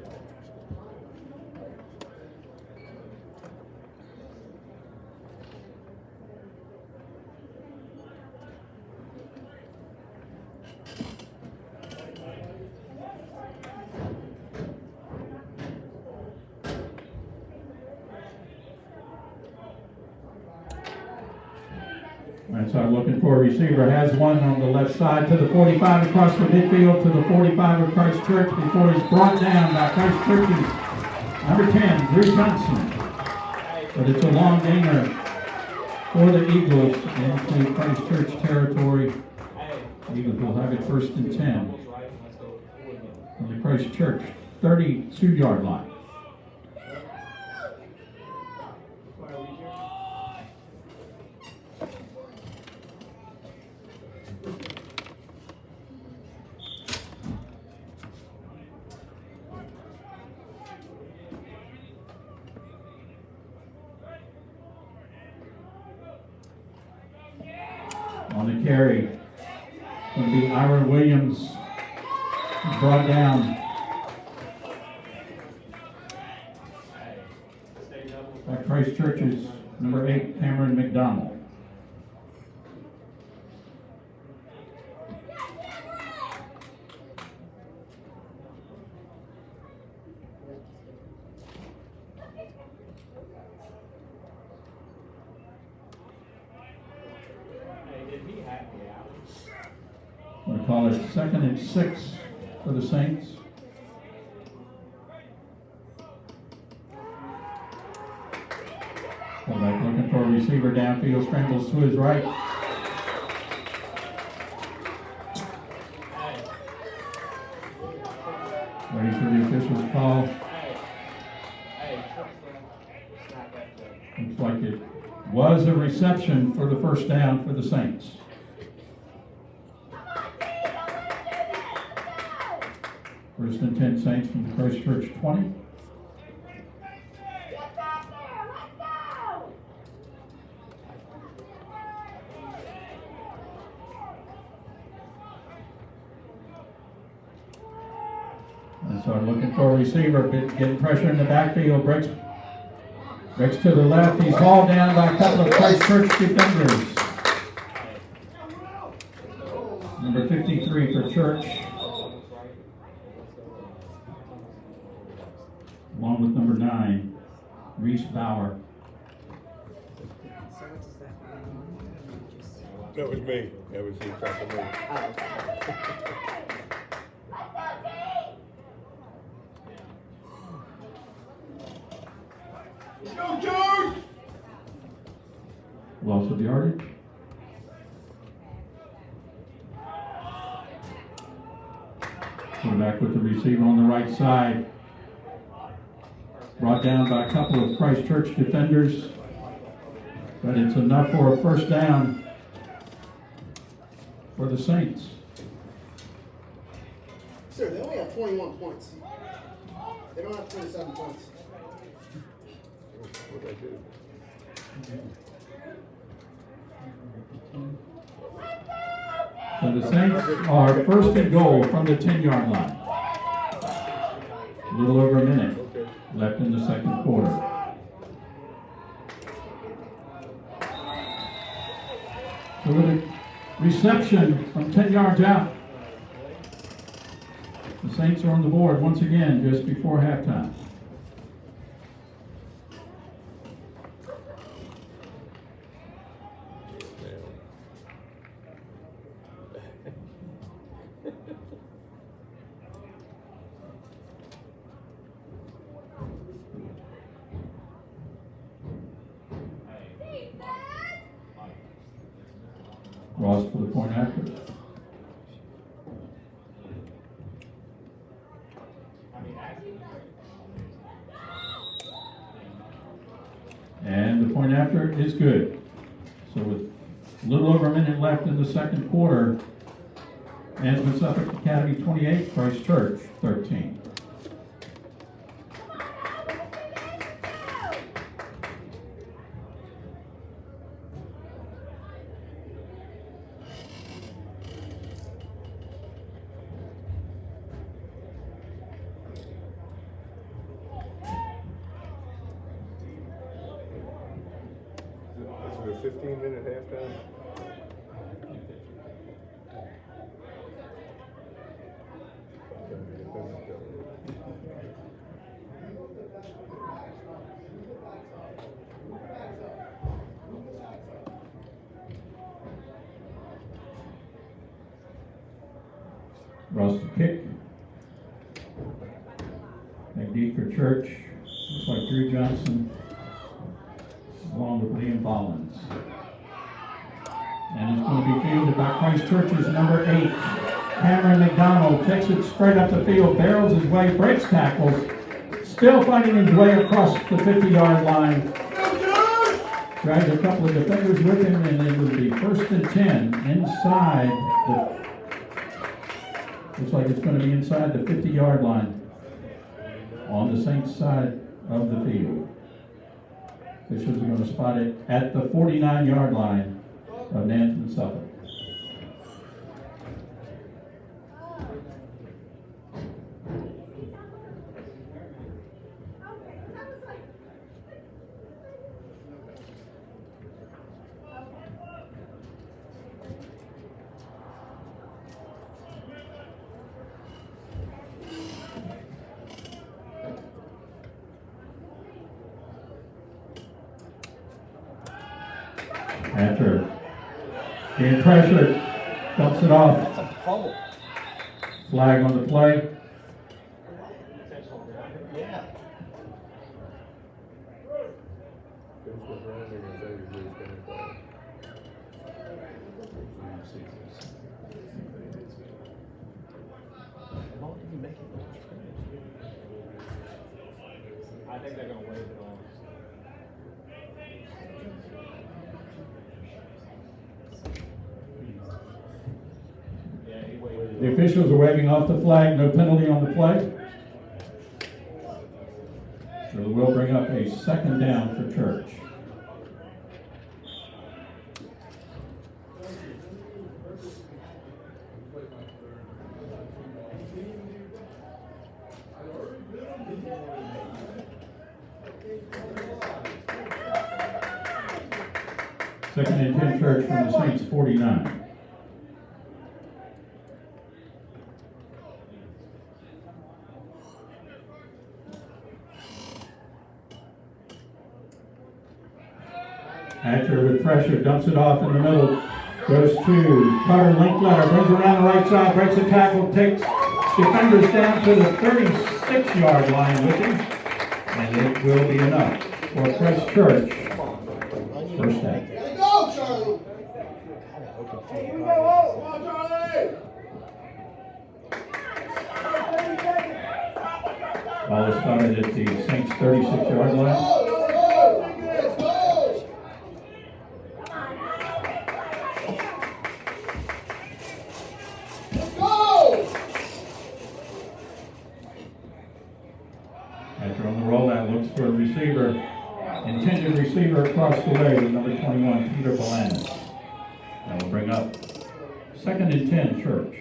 And so I'm looking for a receiver, has one on the left side to the 45 across the midfield to the 45 of Christ Church before he's brought down by Christ Church's number 10, Drew Johnson. But it's a long gainer for the Eagles into Christ Church territory. Eagles will have it 1st and 10 on the Christ Church 32-yard line. On the carry, going to be Ira Williams, brought down by Christ Church's number 8, Cameron McDonald. I'm going to call it 2nd and 6 for the Saints. Fullback looking for a receiver downfield, scrambles to his right. Waiting for the official's call. Looks like it was a reception for the 1st down for the Saints. First and 10 Saints from the Christ Church 20. So I'm looking for a receiver, getting pressure in the backfield, breaks to the left, he's hauled down by a couple of Christ Church defenders. Number 53 for Church, along with number 9, Reese Bauer. So what does that mean? Just- That was me. That was he talking to me. Let's go, George! Loss of yardage. Quarterback with the receiver on the right side. Brought down by a couple of Christ Church defenders. But it's enough for a first down for the Saints. Sir, they only have 21 points. They don't have 27 points. What'd I do? So the Saints are first and goal from the 10-yard line. A little over a minute left in the second quarter. So with a reception from 10 yards out, the Saints are on the board once again just before halftime. Ross for the point after. And the point after is good. So with a little over a minute left in the second quarter, Nansemond-Suffolk Academy 28, Christ Church 13. This is a 15-minute halftime? Ross to kick. Back deep for Church. Looks like Drew Johnson along with Liam Collins. And it's going to be fielded by Christ Church's number 8, Cameron McDonald. Takes it straight up the field, barrels his way, breaks tackles, still fighting his way across the 50-yard line. Drags a couple of defenders with him, and it will be 1st and 10 inside the. Looks like it's going to be inside the 50-yard line on the Saints side of the field. Officials are going to spot it at the 49-yard line of Nansemond-Suffolk. After being pressured, dumps it off. That's a fumble. Flag on the play. Yeah. Why did you make it? I think they're gonna wave it on. Yeah, he waved it. The officials are waving off the flag, no penalty on the play. So we'll bring up a second down for Church. Second and 10 Church from the Saints 49. Hatcher with pressure, dumps it off in the middle. Goes to Carter Linkletter, brings around the right side, breaks a tackle, takes defenders down to the 36-yard line with him. And it will be enough for Christ Church. First down. Gotta go, Charlie! Hey, here we go! Come on, Charlie! Ball is spotted at the Saints 36-yard line. Let's go! Let's go! Let's go! Hatcher on the rollout, looks for the receiver. Intended receiver across the way with number 21, Peter Belanis. That will bring up second and 10 Church.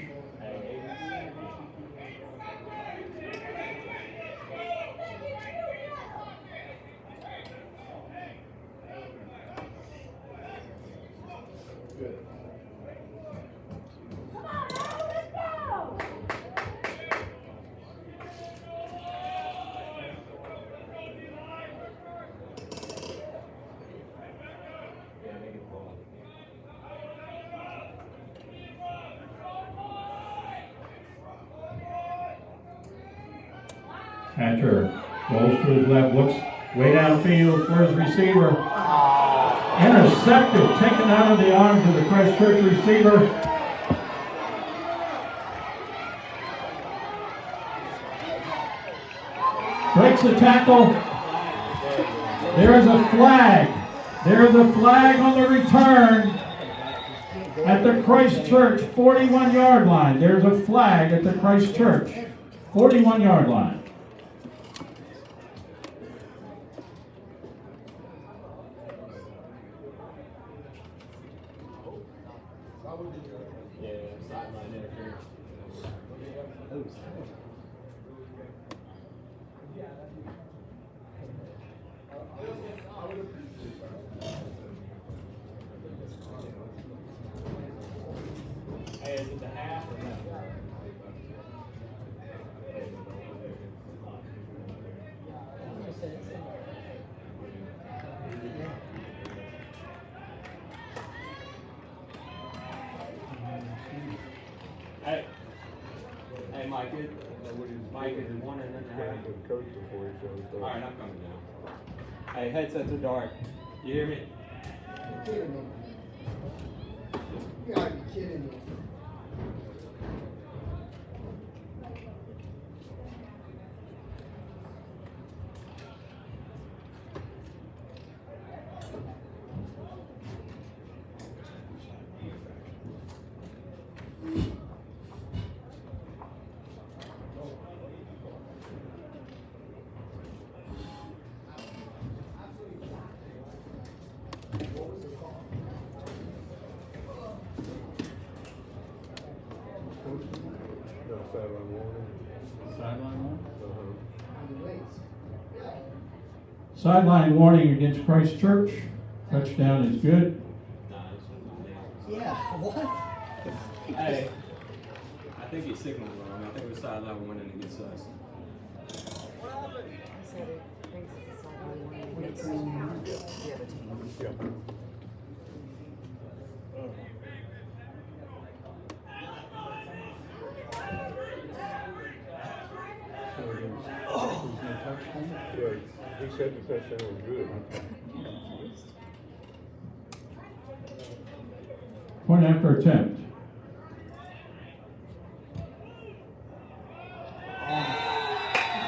Hatcher rolls to his left, looks way downfield for his receiver. Intercepted, taken out of the arms of the Christ Church receiver. Breaks the tackle. There is a flag. There is a flag on the return at the Christ Church 41-yard line. There's a flag at the Christ Church 41-yard line. Yeah, sideline interference. Hey, is it the half or no? Hey, hey, Mike, is it 1 and then a half? The coach before he shows up. All right, I'm coming now. Hey, headsets are dark. You hear me? You're kidding me. You gotta be kidding me. No, sideline warning. Sideline one? Sideline warning against Christ Church. Touchdown is good. Yeah, what? Hey, I think he signaled wrong. I think it was sideline 1 and against us. Yeah. So there's no touchdown? Yeah, he said the touchdown was good. Point after attempt.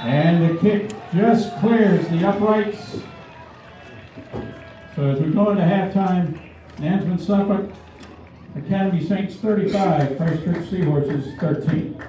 And the kick just clears the uprights. So as we go into halftime, Nansemond-Suffolk Academy Saints 35, Christ Church Seahorses 13.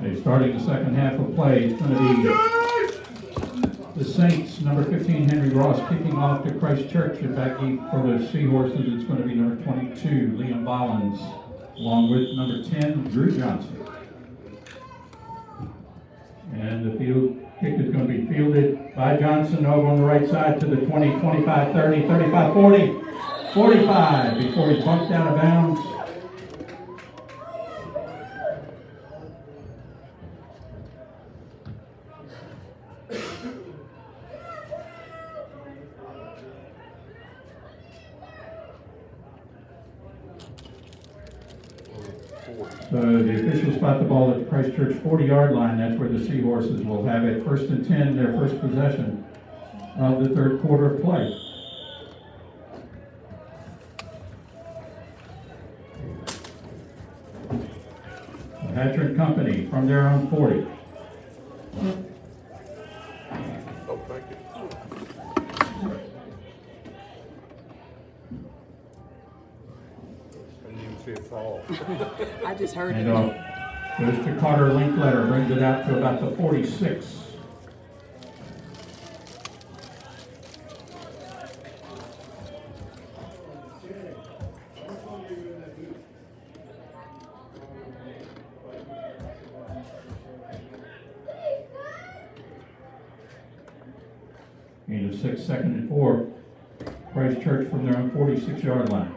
Okay, starting the second half of play, it's going to be the Saints, number 15, Henry Ross, kicking off to Christ Church. And back deep for the Seahorses, it's going to be number 22, Liam Bollins, along with number 10, Drew Johnson. And the field kick is going to be fielded by Johnson over on the right side to the 20, 25, 30, 35, 40, 45 before he's bumped out of bounds. So the officials spot the ball at the Christ Church 40-yard line. That's where the Seahorses will have it. 1st and 10, their first possession of the third quarter of play. Hatcher and Company from their own 40. Oh, thank you. I didn't even see it fall. I just heard And it. goes to Carter Linkletter, brings it out to about the 46. Gain of 6, 2nd and 4. Christ Church from their own 46-yard line.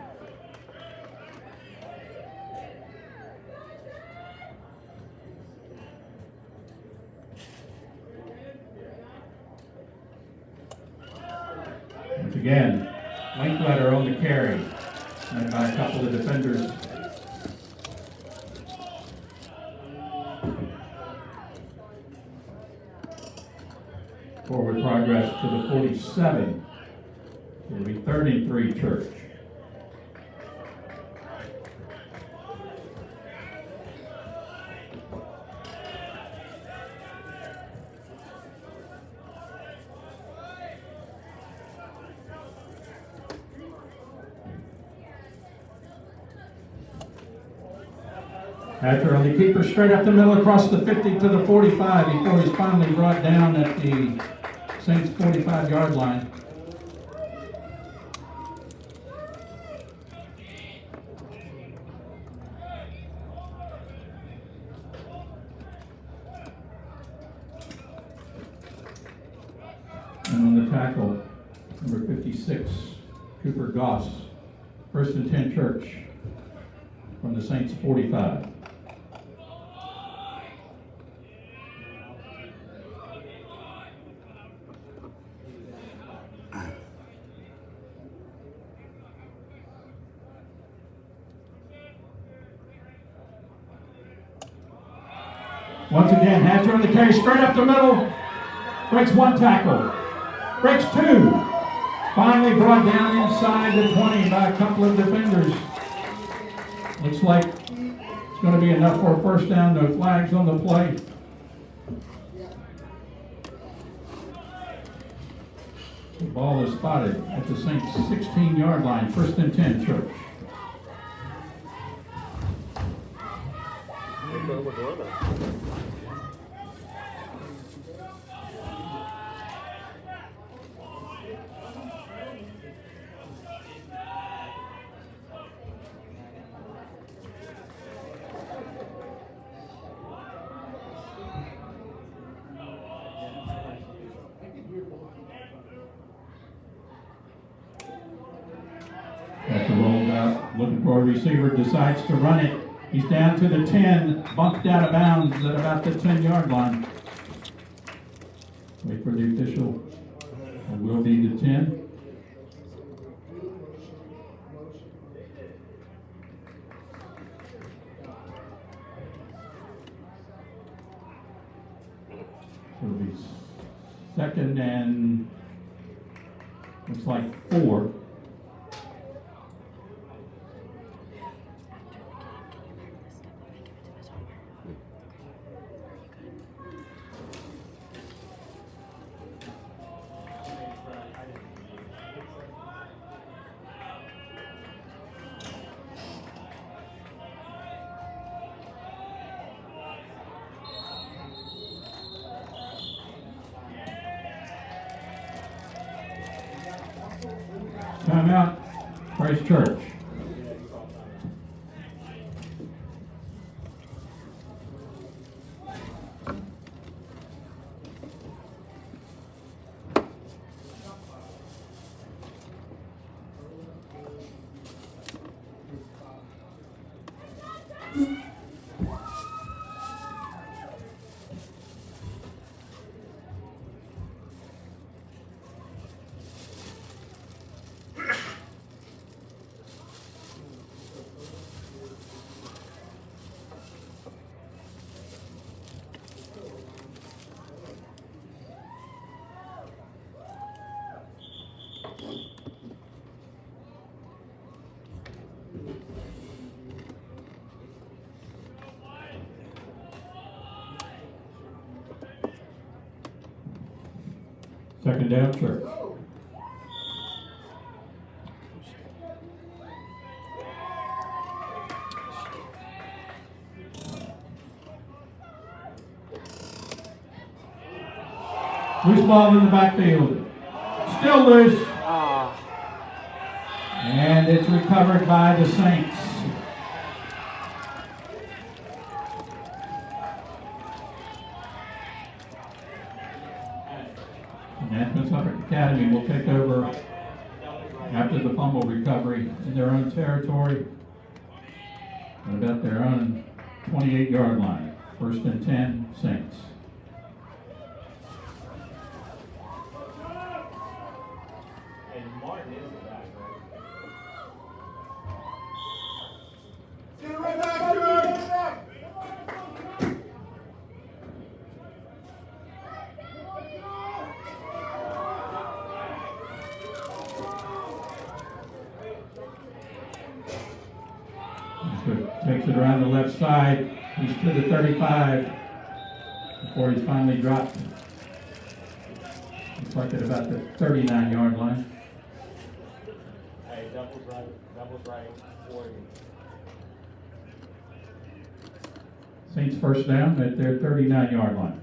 Once again, Linkletter on the carry, led by a couple of defenders. Forward progress to the 47. It'll be 3rd and 3 Church. Hatcher on the keeper, straight up the middle across the 50 to the 45 before he's finally brought down at the Saints 45-yard line. And on the tackle, number 56, Cooper Goss, 1st and 10 Church from the Saints 45. Once again, Hatcher on the carry, straight up the middle, breaks 1 tackle, breaks 2, finally brought down inside the 20 by a couple of defenders. Looks like it's going to be enough for a first down. No flags on the play. The ball is spotted at the Saints 16-yard line, 1st and 10 Church. That's a rolled out, looking for a receiver, decides to run it. He's down to the 10, bumped out of bounds at about the 10-yard line. Wait for the official. It will be the 10. It'll be 2nd and looks like 4. Timeout, Christ Church. Second down, Church. Loose ball in the backfield. Still loose. And it's recovered by the Saints. Nansemond-Suffolk Academy will take over after the fumble recovery in their own territory at about their own 28-yard line. First and 10, Saints. And Martin is the back, right? Get it right back, George! Get it back! Takes it around the left side. He's to the 35 before he's finally dropped. Looks like at about the 39-yard line. Hey, doubles right, 40. Saints first down at their 39-yard line.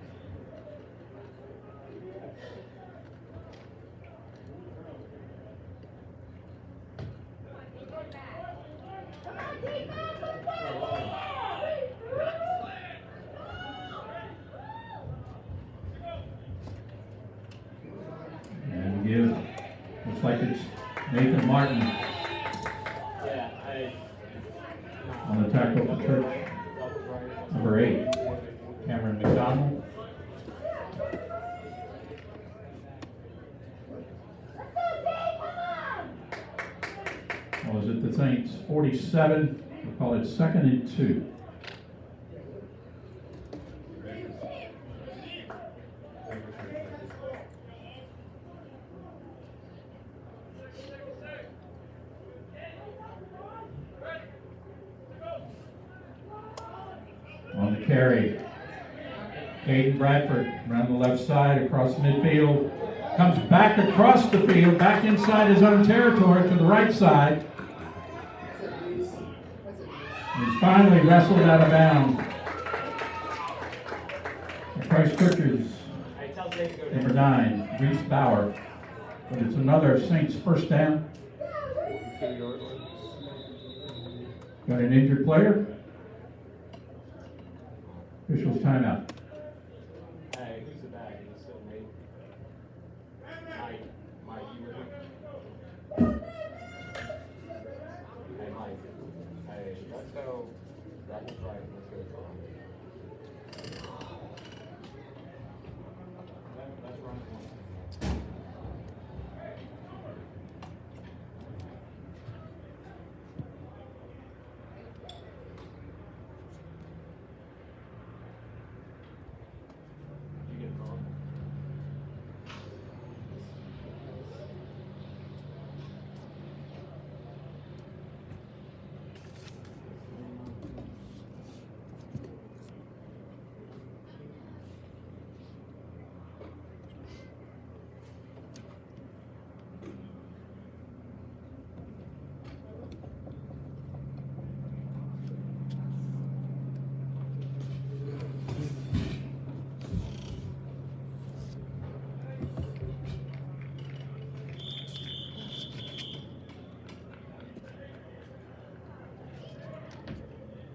And give, looks like it's Nathan Martin Yeah, hey. on the tackle for Church. Doubles right. Number 8, Cameron McDonald. Was it the Saints 47? We'll call it 2nd and 2. On the carry, Caden Bradford around the left side across midfield. Comes back across the field, back inside his own territory to the right side. He's finally wrestled out of bounds. Christ Church's Hey, tell Jake to go down. number 9, Reese Bauer. But it's another Saints first down. 50-yard line. Got an injured player. Officials timeout. Hey, who's the back? Is it still Nate? Mike, you with me? Hey, Mike. Hey, let's go. Doubles right. Let's go Tom. Let's run one.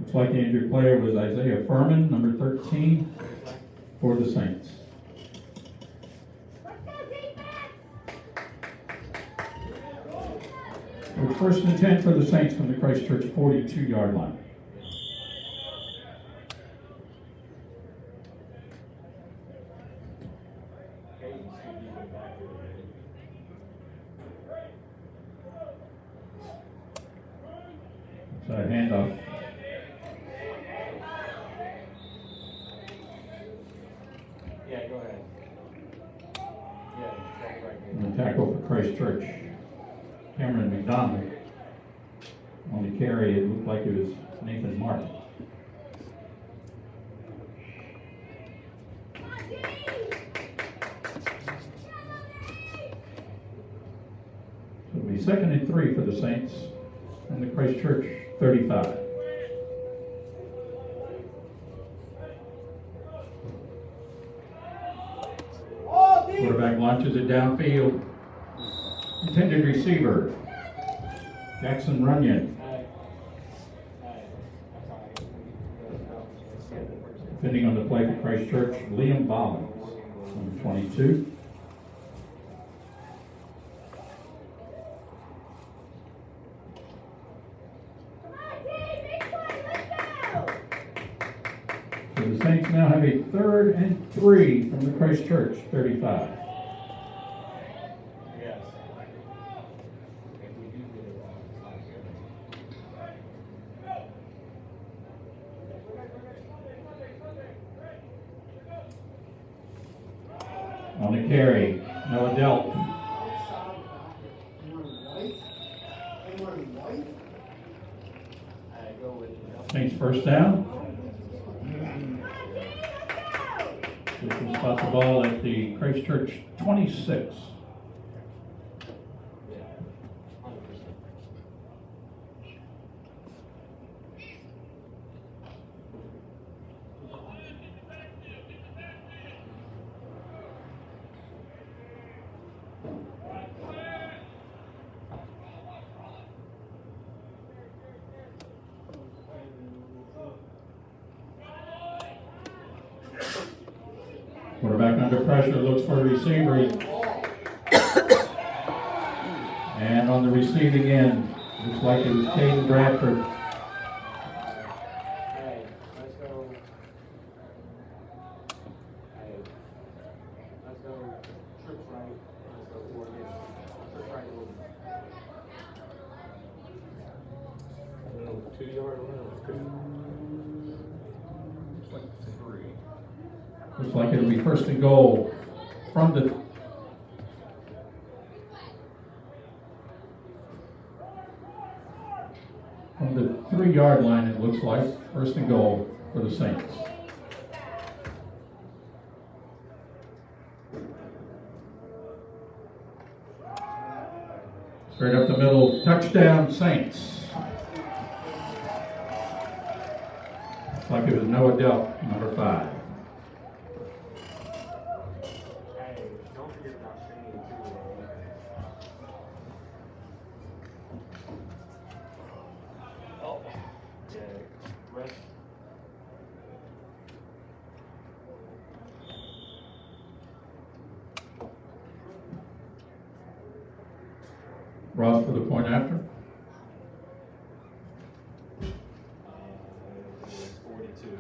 Looks like the injured player was Isaiah Furman, number 13, for the Saints. Let's go, defense! With first and 10 for the Saints from the Christchurch 42-yard line. So a handoff. Yeah, go ahead. Yeah, that's right. And the tackle for Christchurch, Cameron McDonald. On the carry, it looked like it was Nathan Martin. Come on, D! So it'll be 2nd and 3 for the Saints from the Christchurch 35. Quarterback launches it downfield. Intended receiver, Jackson Runyon. Defending on the play for Christchurch, Liam Bollins, number 22. Come on, D! Big play, let's go! So the Saints now have a 3rd and 3 from the Christchurch 35. Yes. If we do get it wrong, it's not good. On the carry, Noah Delp. Go with it. Saints first down. This will spot the ball at the Christchurch 26. Yeah, 100%. Quarterback under pressure, looks for a receiver. And on the receiving end, looks like it was Caden Bradford. Hey, let's go. Hey, let's go. Trips right. Let's go forward. Trips right a little bit. 2-yard line. Looks like 3. Looks like it'll be 1st and goal from the from the 3-yard line, it looks like. 1st and goal for the Saints. Straight up the middle, touchdown Saints. Looks like it was Noah Delp, number 5. Hey, don't forget about Shane too. Oh. Yeah. Rest. Ross for the point after. 42.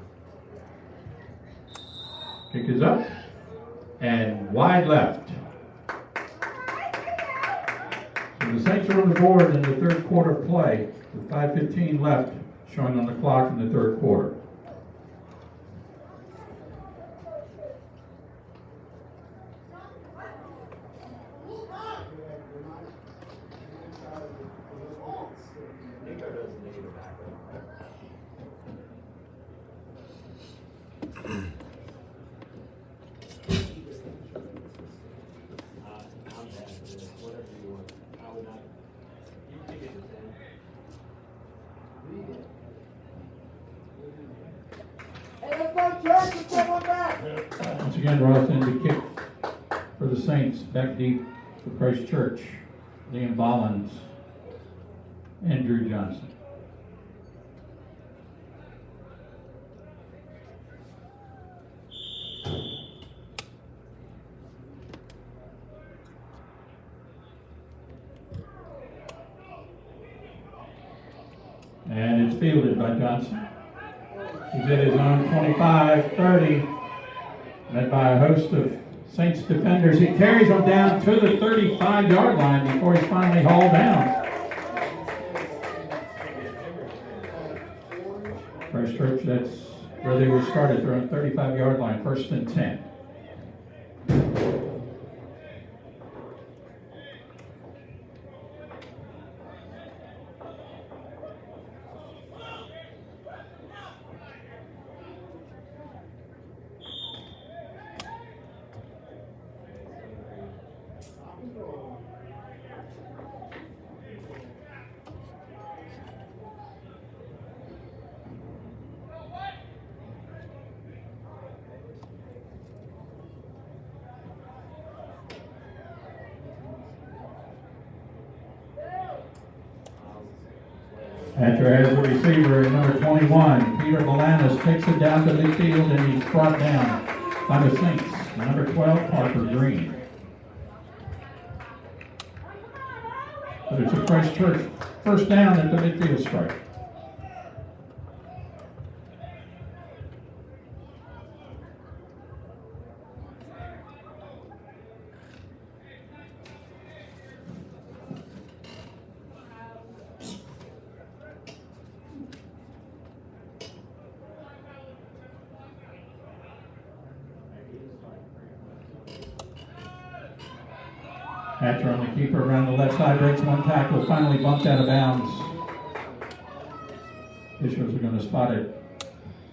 Kick is up. And wide left. So the Saints are on the board in the 3rd quarter play with 5:15 left showing on the clock in the 3rd quarter. Nico doesn't need a backup. I'm bad for this. Whatever you want. I would not. You take it to 10. Hey, let's go, Church. Let's get one back. Once again, Ross in to kick for the Saints, back deep for Christchurch. Liam Bollins and Drew Johnson. And it's fielded by Johnson. He's at his own 25-30, led by a host of Saints defenders. He carries them down to the 35-yard line before he's finally hauled down. Christ Church, that's where they were started. They're on the 35-yard line, 1st and 10. Hatcher has a receiver at number 21. Peter Balanis takes it down to midfield and he's brought down by the Saints. Number 12, Parker Green. But it's a Christ Church first down at the midfield stripe. Hatcher on the keeper around the left side, breaks one tackle, finally bumped out of bounds. Officials are going to spot it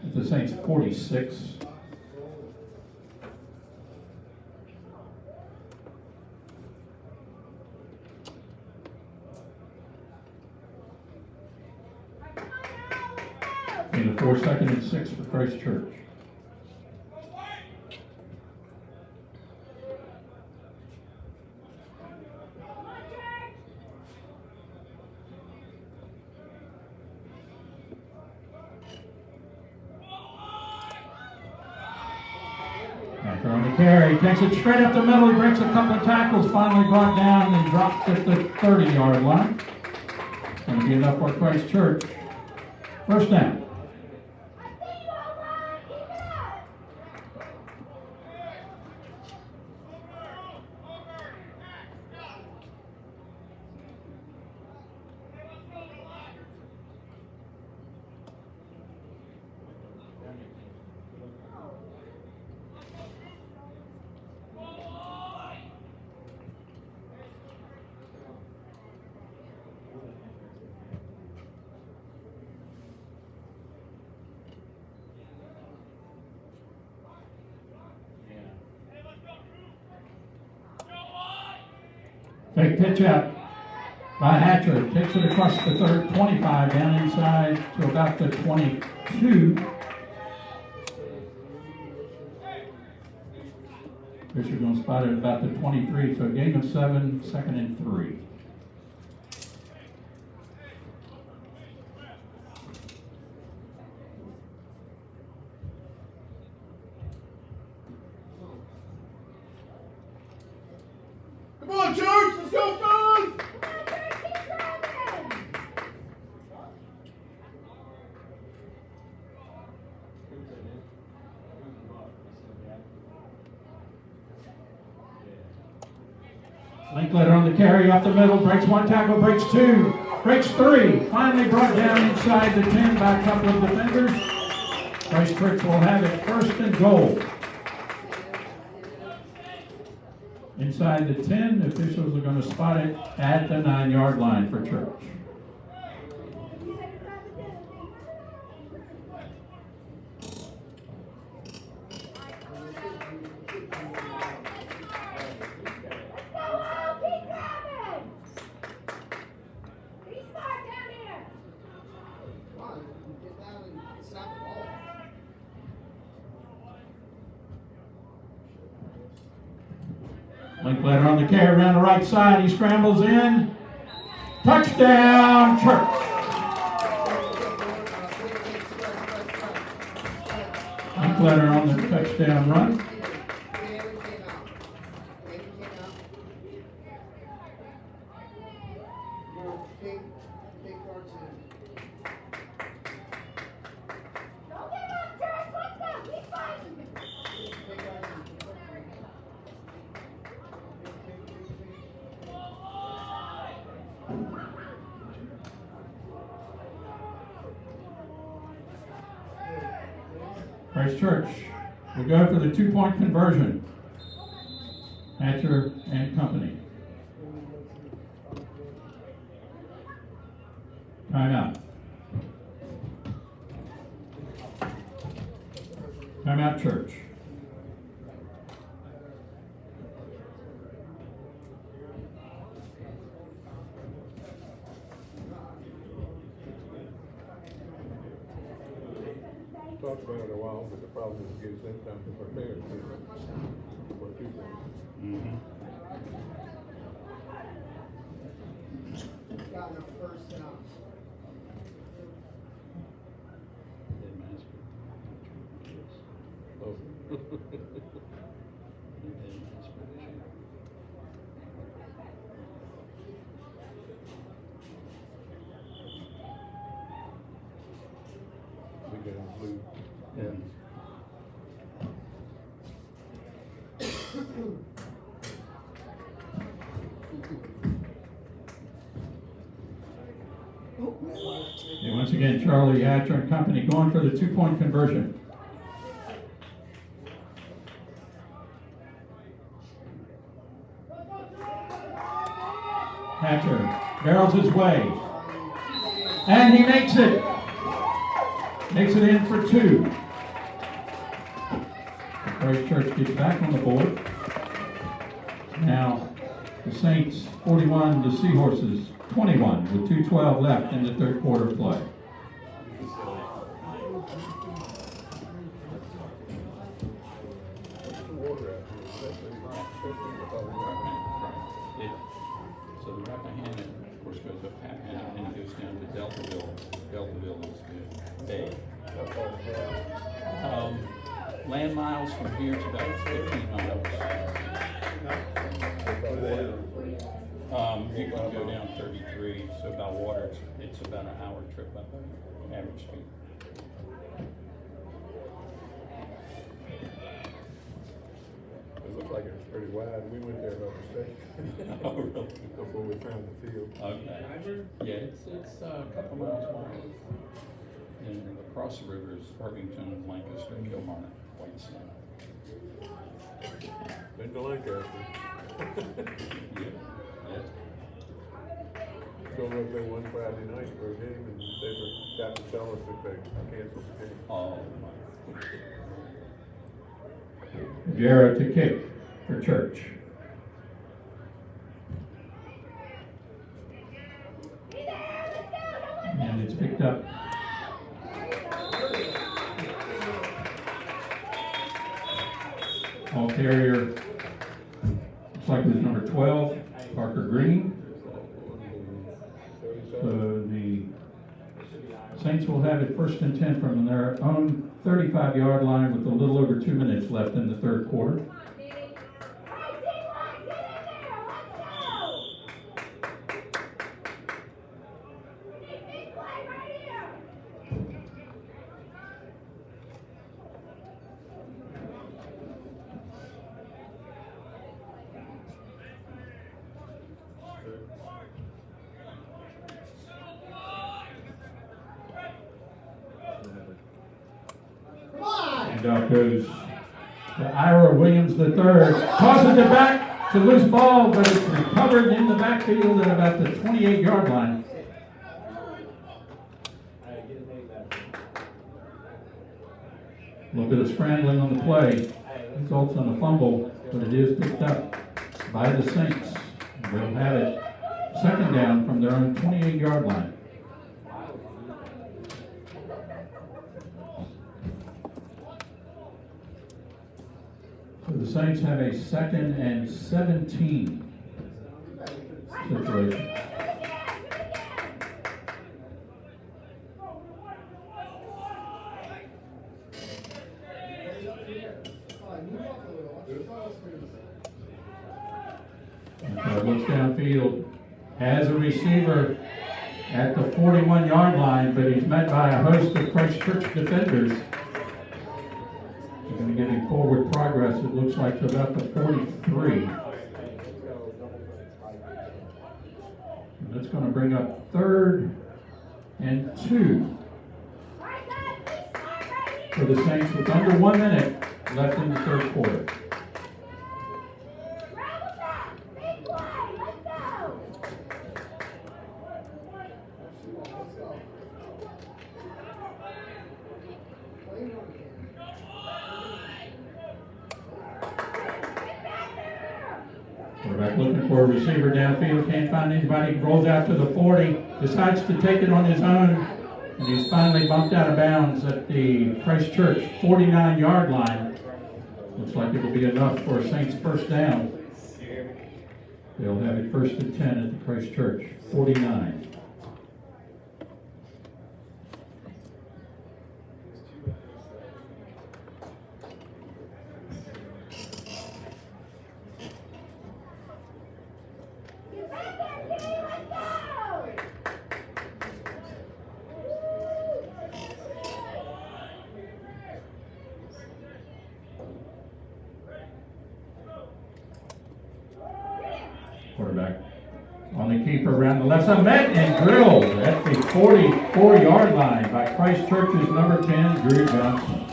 at the Saints 46. In the 4th, 2nd, and 6 for Christ Church. After on the carry, takes it straight up the middle, he breaks a couple of tackles, finally brought down and dropped at the 30-yard line. Going to be enough for Christ Church. First down. Fake pitch out by Hatcher. Takes it across the 25, down inside to about the 22. Fisher going to spot it about the 23. So a gain of 7, 2nd and 3. Come on, Church! Let's go, fellas! Linkletter on the carry up the middle, breaks one tackle, breaks two, breaks three. Finally brought down inside the 10 by a couple of defenders. Christ Church will have it 1st and goal. Inside the 10, the officials are going to spot it at the 9-yard line for Church. Linkletter on the carry around the right side. He scrambles in. Touchdown, Church. Linkletter on the touchdown run. Christ Church will go for the 2-point conversion. Hatcher and company. Timeout. Timeout, Church. Talked about it a while, but the problem is it gives them time to prepare for two things. Mm-hmm. Got the first down. Oh. We can include, Yeah. And once again, Charlie Hatcher and company going for the 2-point conversion. Hatcher barrels his way. And he makes it. Makes it in for 2. Christ Church gets back on the board. Now, the Saints 41, the Seahorses 21, with 2:12 left in the third quarter play. water out here, especially the It, so the Rappahannock, of course, goes up Rappahannock and it goes down to Deltaville. Deltaville is good. Bay. Land miles from here to about 15 miles. You can go down 33, so by water, it's about an hour trip up average speed. It looked like it was pretty wide. We went there by mistake. Oh, really? Before we found the field. Okay. Yeah, it's a couple miles wide. And across the river is Irvington, Lancaster, Kilmarnock, Whitestone. Been to Lancaster. Yeah. Drove up there one Friday night for a game and they forgot to tell us that they canceled the game. Oh, my. Jarrett to kick for Church. And it's picked up. Ball carrier, looks like it was number 12, Parker Green. So the Saints will have it 1st and 10 from their own 35-yard line with a little over 2 minutes left in the third quarter. And out goes to Ira Williams III. Tosses it back to loose ball, but it's recovered in the backfield at about the 28-yard line. A little bit of scrambling on the play results in a fumble, but it is picked up by the Saints. They'll have it 2nd down from their own 28-yard line. So the Saints have a 2nd and 17 situation. And so it looks downfield, has a receiver at the 41-yard line, but he's met by a host of Christ Church defenders. They're going to give him forward progress, it looks like, to about the 43. And that's going to bring up 3rd and 2. for the Saints with under 1 minute left in the third quarter. Travel back. Big play. Let's go. Quarterback looking for a receiver downfield, can't find anybody, rolls out to the 40, decides to take it on his own, and he's finally bumped out of bounds at the Christchurch 49-yard line. Looks like it'll be enough for a Saints first down. They'll have it first and 10 at the Christchurch 49. Get back there, kid. Let's go. Quarterback on the keeper around the left side, met and drilled at the 44-yard line by Christchurch's number 10, Drew Johnson.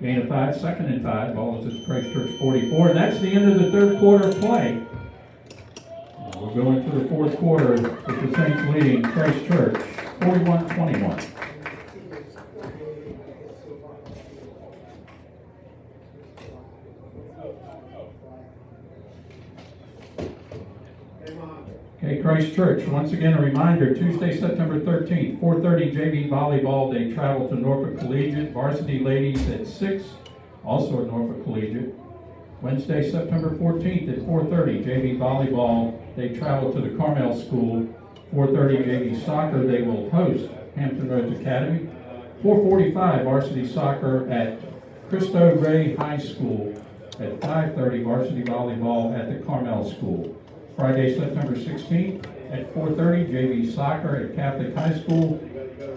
Gain of 5, second and 5. Ball is at Christchurch 44, and that's the end of the third quarter play. We'll go into the fourth quarter with the Saints leading Christchurch 41-21. Okay, Christchurch, once again a reminder, Tuesday, September 13th, 4:30 JV volleyball. They travel to Norfolk Collegiate. Varsity ladies at 6, also at Norfolk Collegiate. Wednesday, September 14th at 4:30 JV volleyball. They travel to the Carmel School. 4:30 JV soccer. They will host Hampton Roads Academy. 4:45 varsity soccer at Cristo Rey High School. At 5:30 varsity volleyball at the Carmel School. Friday, September 16th at 4:30 JV soccer at Catholic High School.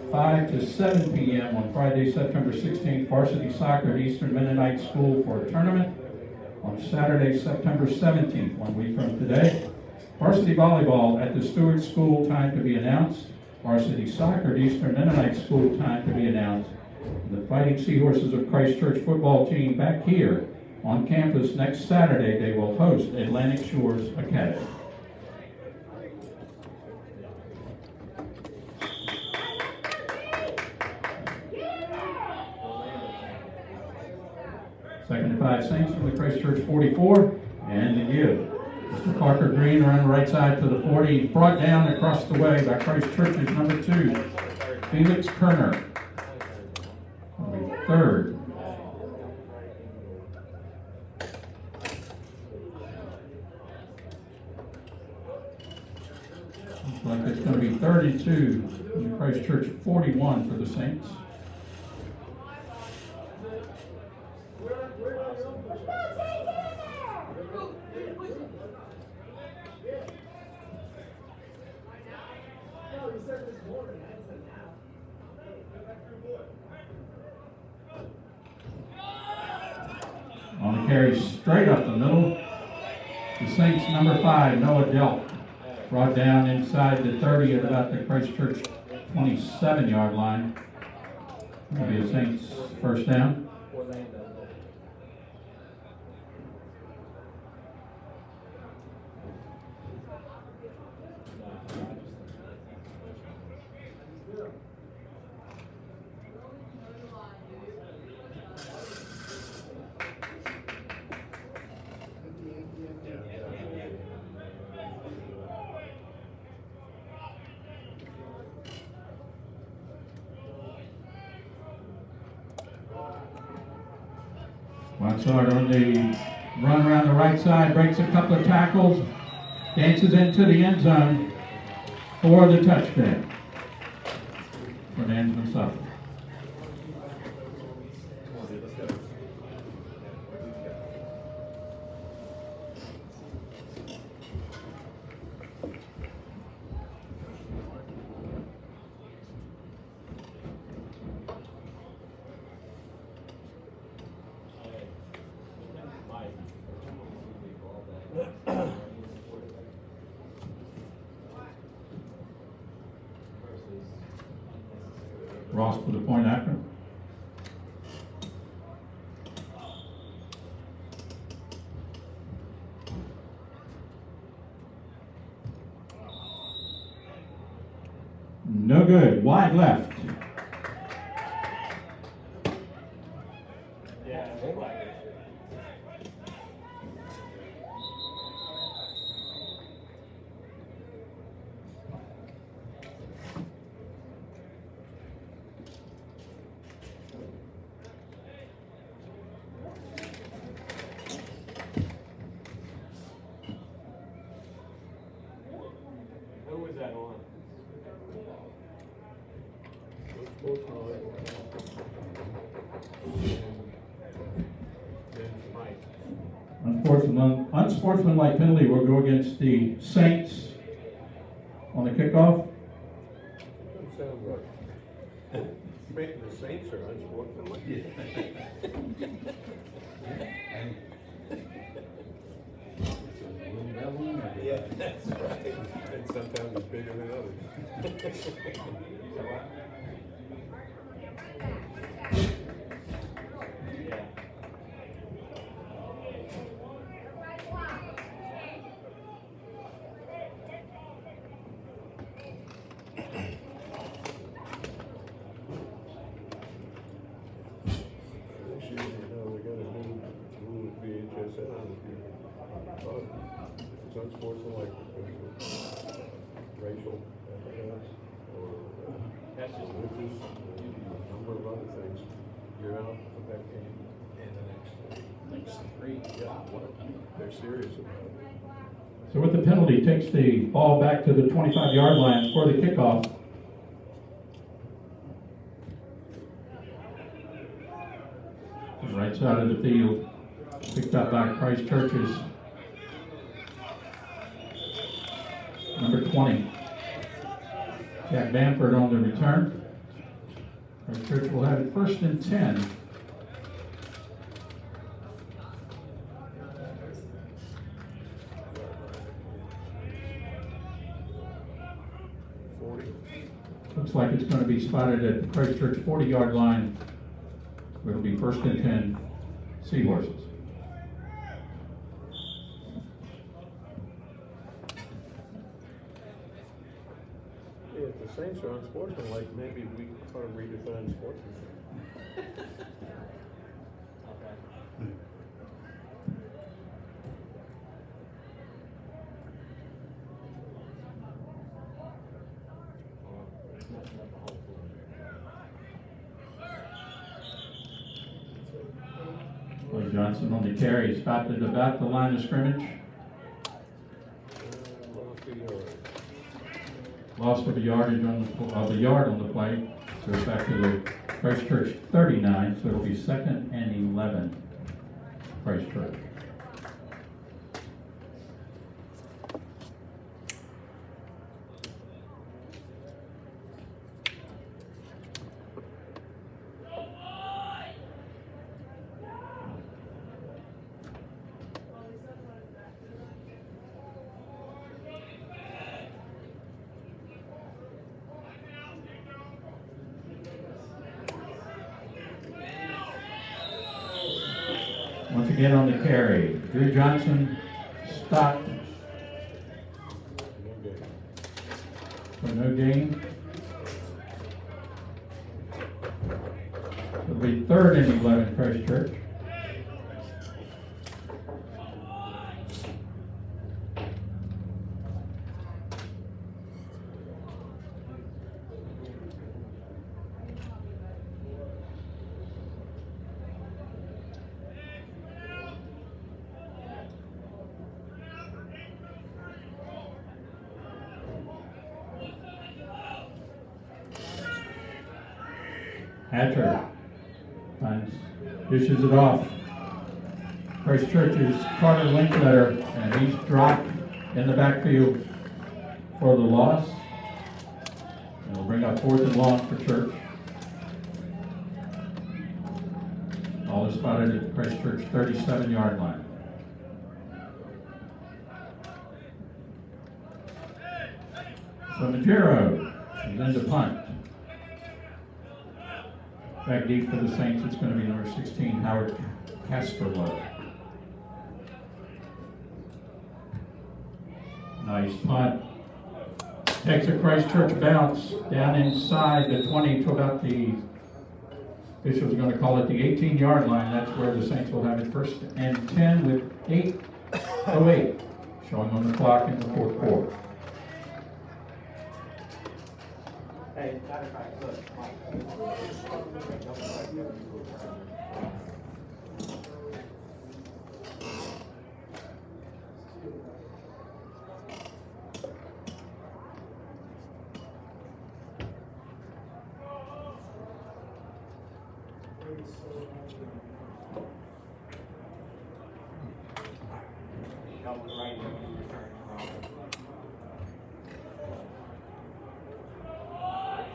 5 to 7 p.m. on Friday, September 16th, varsity soccer at Eastern Mennonite School for a tournament. On Saturday, September 17th, 1 week from today, varsity volleyball at the Stewart School, time to be announced. Varsity soccer at Eastern Mennonite School, time to be announced. The Fighting Seahorses of Christchurch football team back here on campus next Saturday. They will host Atlantic Shores Academy. Second and 5 Saints from the Christchurch 44, and the give. Mr. Parker Green around the right side to the 40. He's brought down across the way by Christchurch's number 2, Felix Kerner. Third. Looks like it's going to be 32 in the Christchurch 41 for the Saints. On the carry straight up the middle. The Saints number 5, Noah Delp, brought down inside the 30 at about the Christchurch 27-yard line. That'll be a Saints first down. Watsard on the run around the right side, breaks a couple of tackles, dances into the end zone for the touchdown for Nansemond-Suffolk. Ross for the point after. No good, wide left. Yeah, it looked like it. Who was that on? Mike. Unsportsmanlike penalty will go against the Saints on the kickoff. Doesn't sound right. The Saints are unsportsmanlike. Yeah, that's right. And sometimes it's bigger than others. Yeah. This year, we got a new rule at VHSL. It's unsportsmanlike, racial, or That's just religious, a number of other things. You're out for that game and the next. Next three, yeah, what a penalty. They're serious about it. So with the penalty, takes the ball back to the 25-yard line for the kickoff. Right side of the field, picked up by Christ Church's number 20. Jack Bamford on the return. Christ Church will have it 1st and 10. Looks like it's going to be spotted at the Christ Church 40-yard line. It'll be 1st and 10, Seahorses. Yeah, if the Saints are unsportsmanlike, maybe we ought to redefine sportsmanship. okay. Lloyd Johnson on the carry, spotted about the line of scrimmage. Loss for the yardage on the yard on the play. So it's back to the Christ Church 39, so it'll be 2nd and 11, Christ Church. Once again on the carry, Drew Johnson stopped for no gain. It'll be 3rd and 11, Christ Church. Hatcher dishes it off. Christ Church's Carter Linkletter, and he's dropped in the backfield for the loss. And we'll bring up 4th and long for Church. Ball is spotted at the Christ Church 37-yard line. So Majero is in to punt. Back deep for the Saints, it's going to be number 16, Howard Casperlow. Nice punt. Takes a Christchurch bounce down inside the 20 to about the, officials are going to call it the 18-yard line. That's where the Saints will have it first and 10 with 8:08 showing on the clock in the fourth quarter. Hey, matter of fact, look, Mike.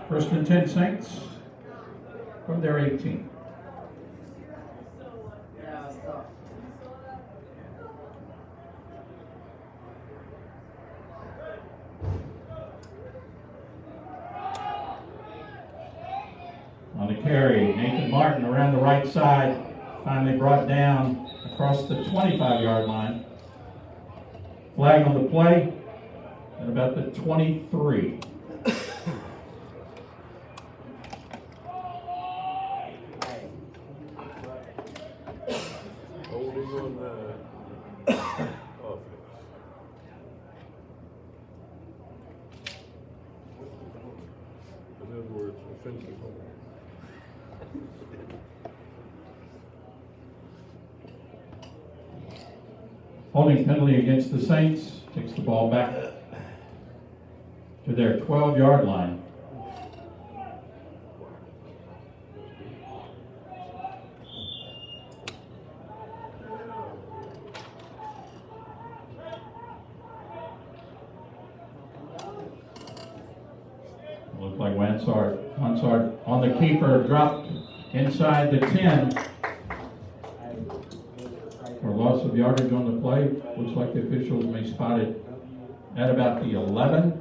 First and 10 Saints from their 18. On the carry, Nathan Martin around the right side, finally brought down across the 25-yard line. Flag on the play at about the 23. Holding on offense. In other words, offensive hold. Holding penalty against the Saints, takes the ball back to their 12-yard line. Looks like Hansard on the keeper, dropped inside the 10. For loss of yardage on the play. Looks like the officials may spot it at about the 11.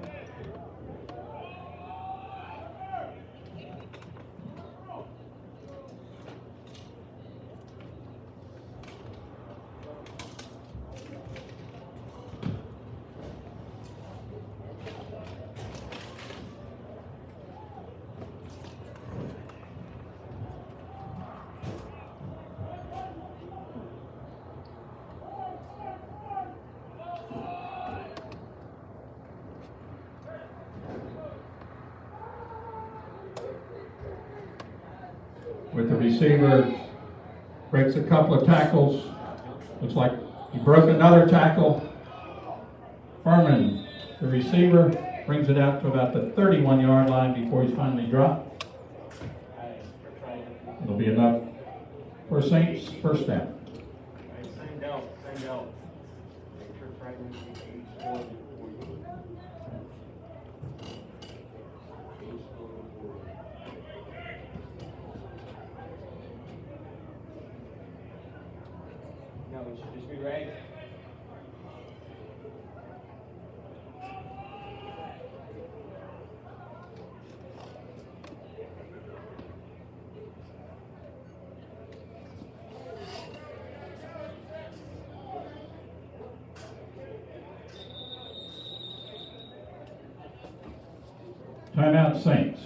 With the receiver, breaks a couple of tackles. Looks like he broke another tackle. Furman, the receiver, brings it out to about the 31-yard line before he's finally dropped. It'll be enough for Saints first down. Same belt, same belt. Make sure it's right in each No, we should just be ready. Timeout Saints.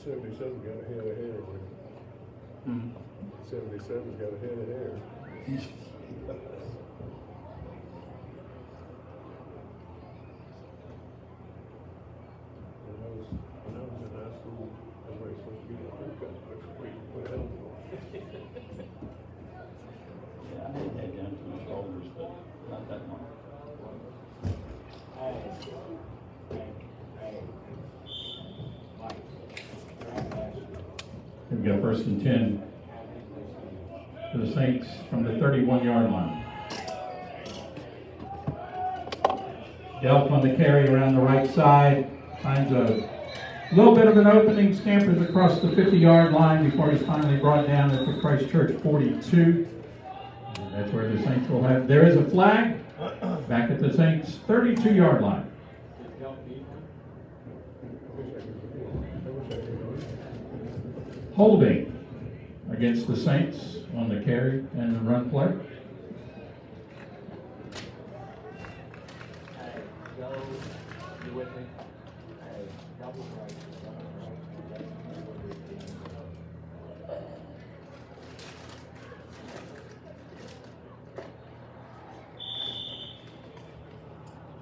'77 got a head of hair on him. 77's got a head of hair. When I was in high school, everybody's supposed to be a haircut. What hell? Yeah, I had that down to my shoulders, but not that much. Here we go, first and 10 the Saints from the 31-yard line. Delp on the carry around the right side, finds a little bit of an opening, scampers across the 50-yard line before he's finally brought down at the Christ Church 42. And that's where the Saints will have, there is a flag back at the Saints 32-yard line. Holding against the Saints on the carry and the run play. Hey, go, you with me? Hey, double right, double right.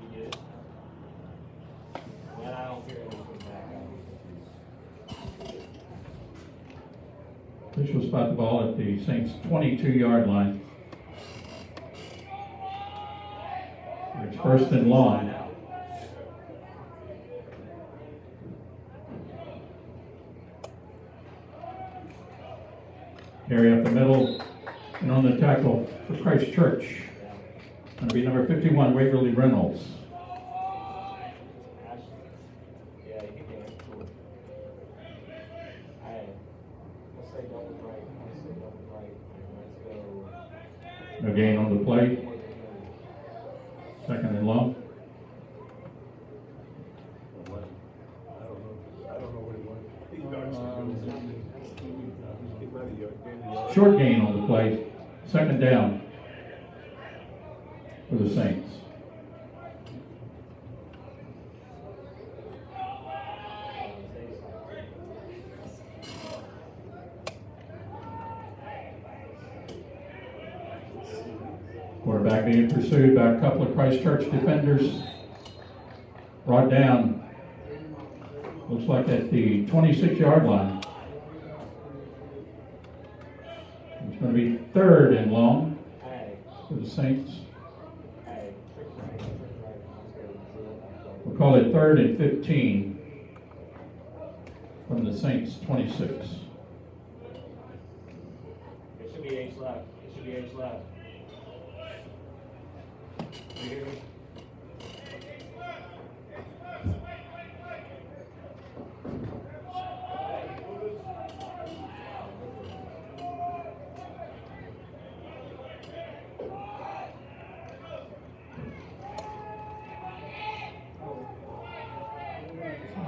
You get it? When I don't hear anything back, I'll be confused. Officials spot the ball at the Saints 22-yard line. It's first and long. Carry up the middle and on the tackle for Christ Church. Going to be number 51, Waverly Reynolds. Yeah, you can get it. Cool. Hey, let's say double right. Let's say double right. Let's go. No gain on the play. Second and long. I don't know what he wants. He might have gained Short gain on the play. Second down for the Saints. Quarterback being pursued by a couple of Christ Church defenders. Brought down, looks like at the 26-yard line. It's going to be third and long Hey, for the Saints. hey, trick right. Let's go. We'll call it third and 15 from the Saints 26. It should be H left. It should be H left. You hear me?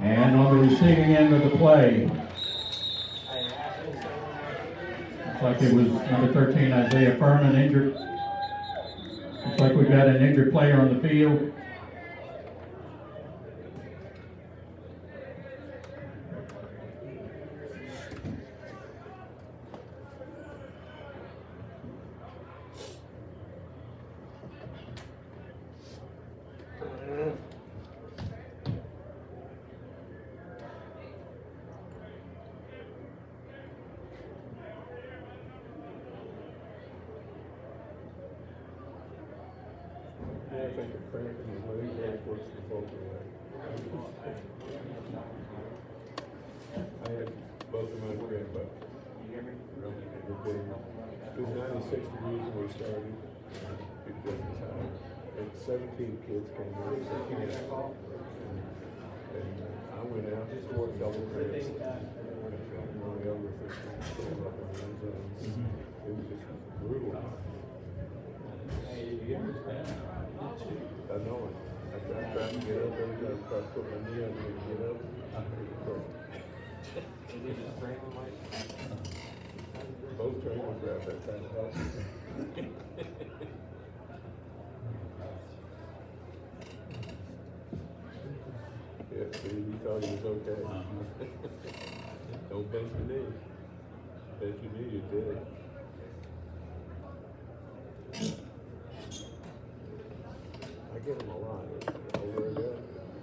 And on the receiving end of the play, Hey, Ashton, looks like it was number 13, Isaiah Furman, injured. Looks like we've got an injured player on the field. I think of Frank and his leg break works the both way. I had both of my grandpas. It was 96 degrees when we started. It was high. And 17 kids came out. And I went out, scored double credits. And one of the other 15 came up in the end zone. It was just brutal. I know it. I tried to get up every time I put my knee on it and get up. is it just Brandon White? Both trainers were out there trying to help me. Yeah, see, you thought he was okay. Don't bend your knee. Bend your knee, you're dead. I get them a lot. I wear that.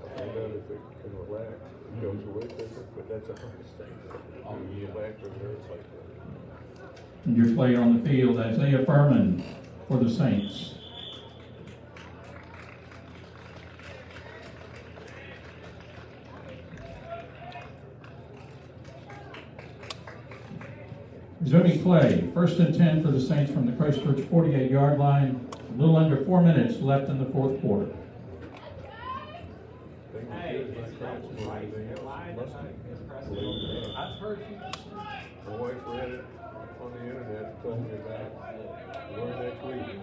I find out if it can relax. It goes away quicker, but that's a hard thing. Oh, yeah. Relax or hurts like that. And your player on the field, Isaiah Furman for the Saints. Resuming play. 1st and 10 for the Saints from the Christchurch 48-yard line. A little under 4 minutes left in the fourth quarter. Think the kids like France more than anything else. Must be. Believe it or not. I've heard people say. My wife read it on the internet and told me about it. Learn next week.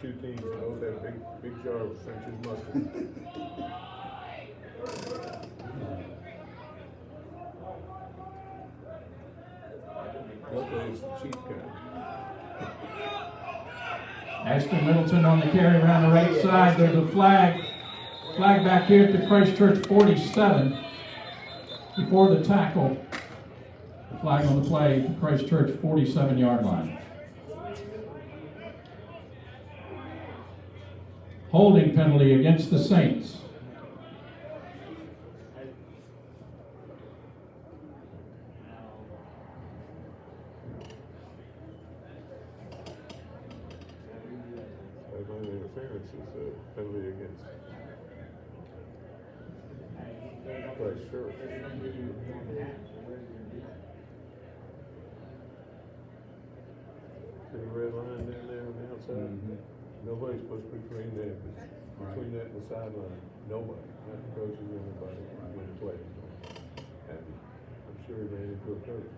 2 teams both have big jar of French's mustard. Luckily, it's the cheap kind. Ashton Middleton on the carry around the right side. There's a flag. Flag back here at the Christchurch 47 before the tackle. The flag on the play at the Christchurch 47-yard line. Holding penalty against the Saints. Sideline interference is a penalty against. Right, sure. Pretty red line down there on the outside. Nobody's supposed to be between that, between that and the sideline. Nobody, not the coaches or anybody, when the play. I'm sure he ran into a coach.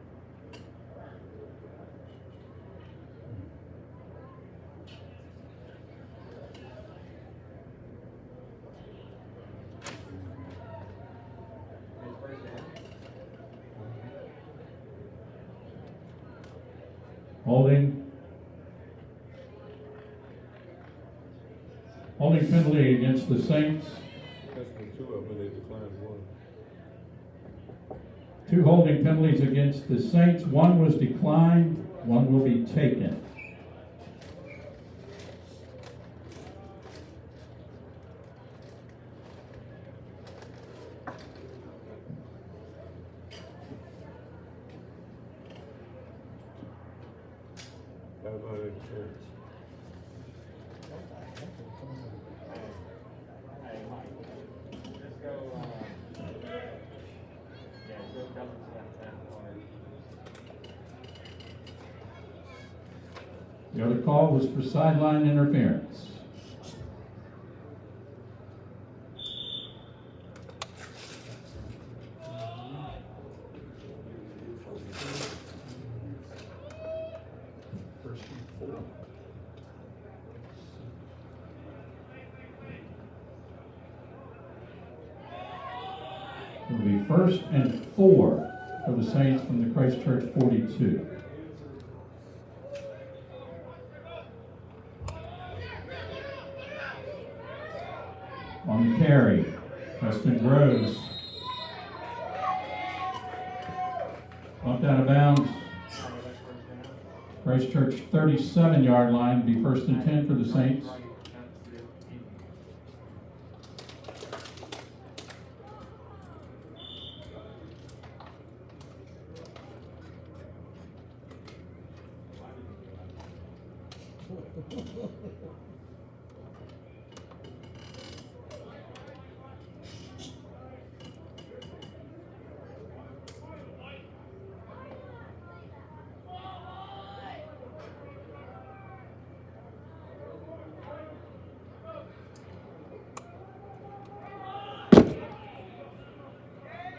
Holding penalty against the Saints. That's the 2 of them, they declined 1. 2 holding penalties against the Saints. 1 was declined, 1 will be taken. Sideline interference. Hey, Mike, just go, go double that corner. The other call was for sideline interference. First and 4. It will be 1st and 4 for the Saints from the Christchurch 42. On the carry, Preston Groves. Bumped out of bounds. Christchurch 37-yard line to be 1st and 10 for the Saints.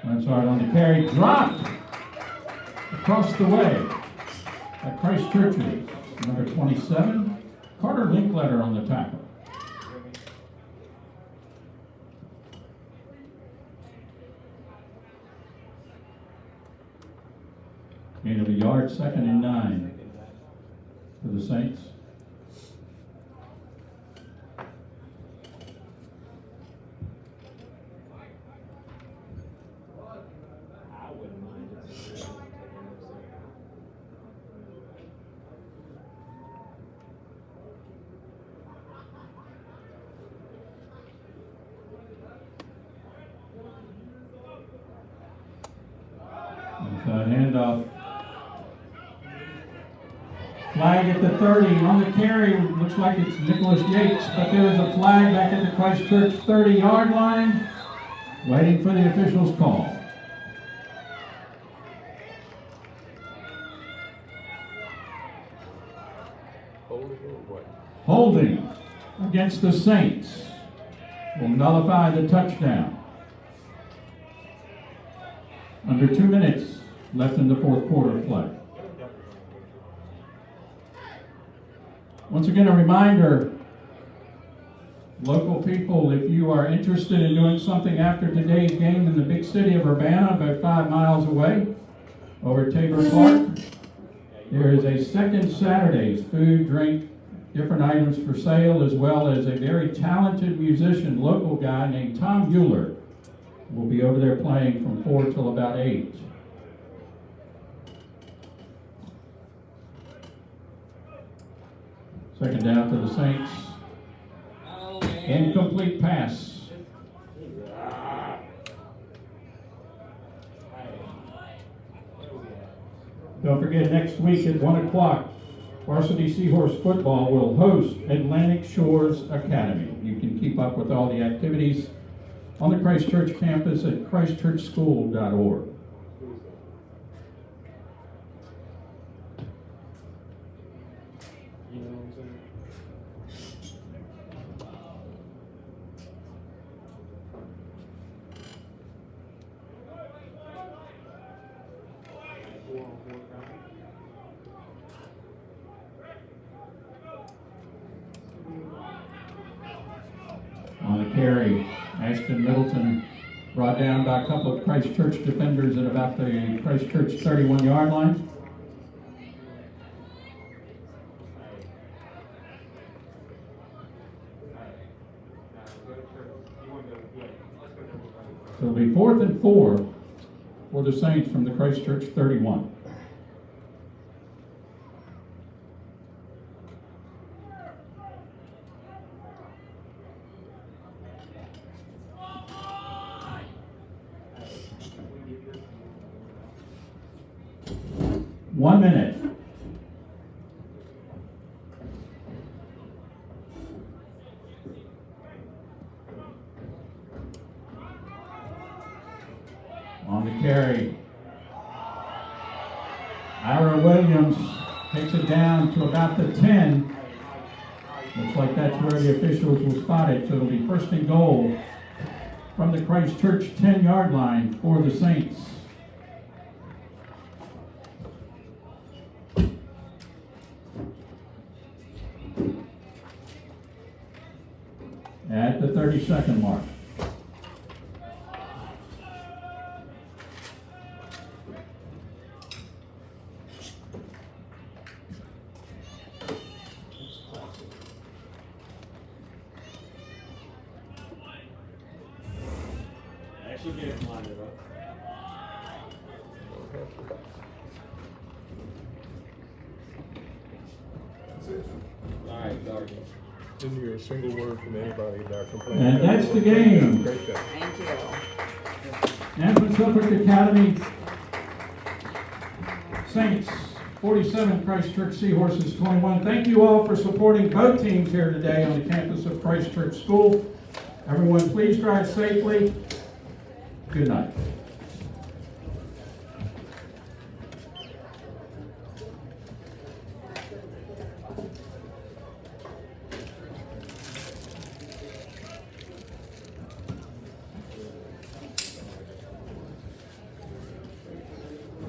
Lansard on the carry, dropped across the way at Christchurch's number 27, Carter Linkletter on the tackle. Gain of a yard, 2nd and 9 for the Saints. I wouldn't mind it. Inside handoff. Flag at the 30. On the carry, looks like it's Nicholas Yates, but there is a flag back at the Christchurch 30-yard line, waiting for the official's call. Holding against the Saints will nullify the touchdown. Under 2 minutes left in the fourth quarter of play. Once again, a reminder, local people, if you are interested in doing something after today's game in the big city of Urbana, about 5 miles away, over at Tabor Park, there is a second Saturday's food, drink, different items for sale, as well as a very talented musician, local guy named Tom Bueller, will be over there playing from 4 till about 8. Second down to the Saints. Incomplete pass. Don't forget, next week at 1 o'clock, Varsity Seahorse football will host Atlantic Shores Academy. You can keep up with all the activities on the Christchurch campus at christchurchschool.org. You know what I'm saying? On the carry, Ashton Middleton brought down by a couple of Christchurch defenders at about the Christchurch 31-yard line. So it'll be 4th and 4 for the Saints from the Christchurch 31. One minute. On the carry, Ira Williams takes it down to about the 10. Looks like that's where the officials will spot it, so it'll be 1st and goal from the Christchurch 10-yard line for the Saints. At the 30-second mark. Actually, get it lined up. All right, sorry. Didn't hear a single word from anybody about complaining. And that's the game. Great job. Thank you. Nansemond-Suffolk Academy Saints 47, Christchurch Seahorses 21. Thank you all for supporting both teams here today on the campus of Christchurch School. Everyone, please drive safely. Good night.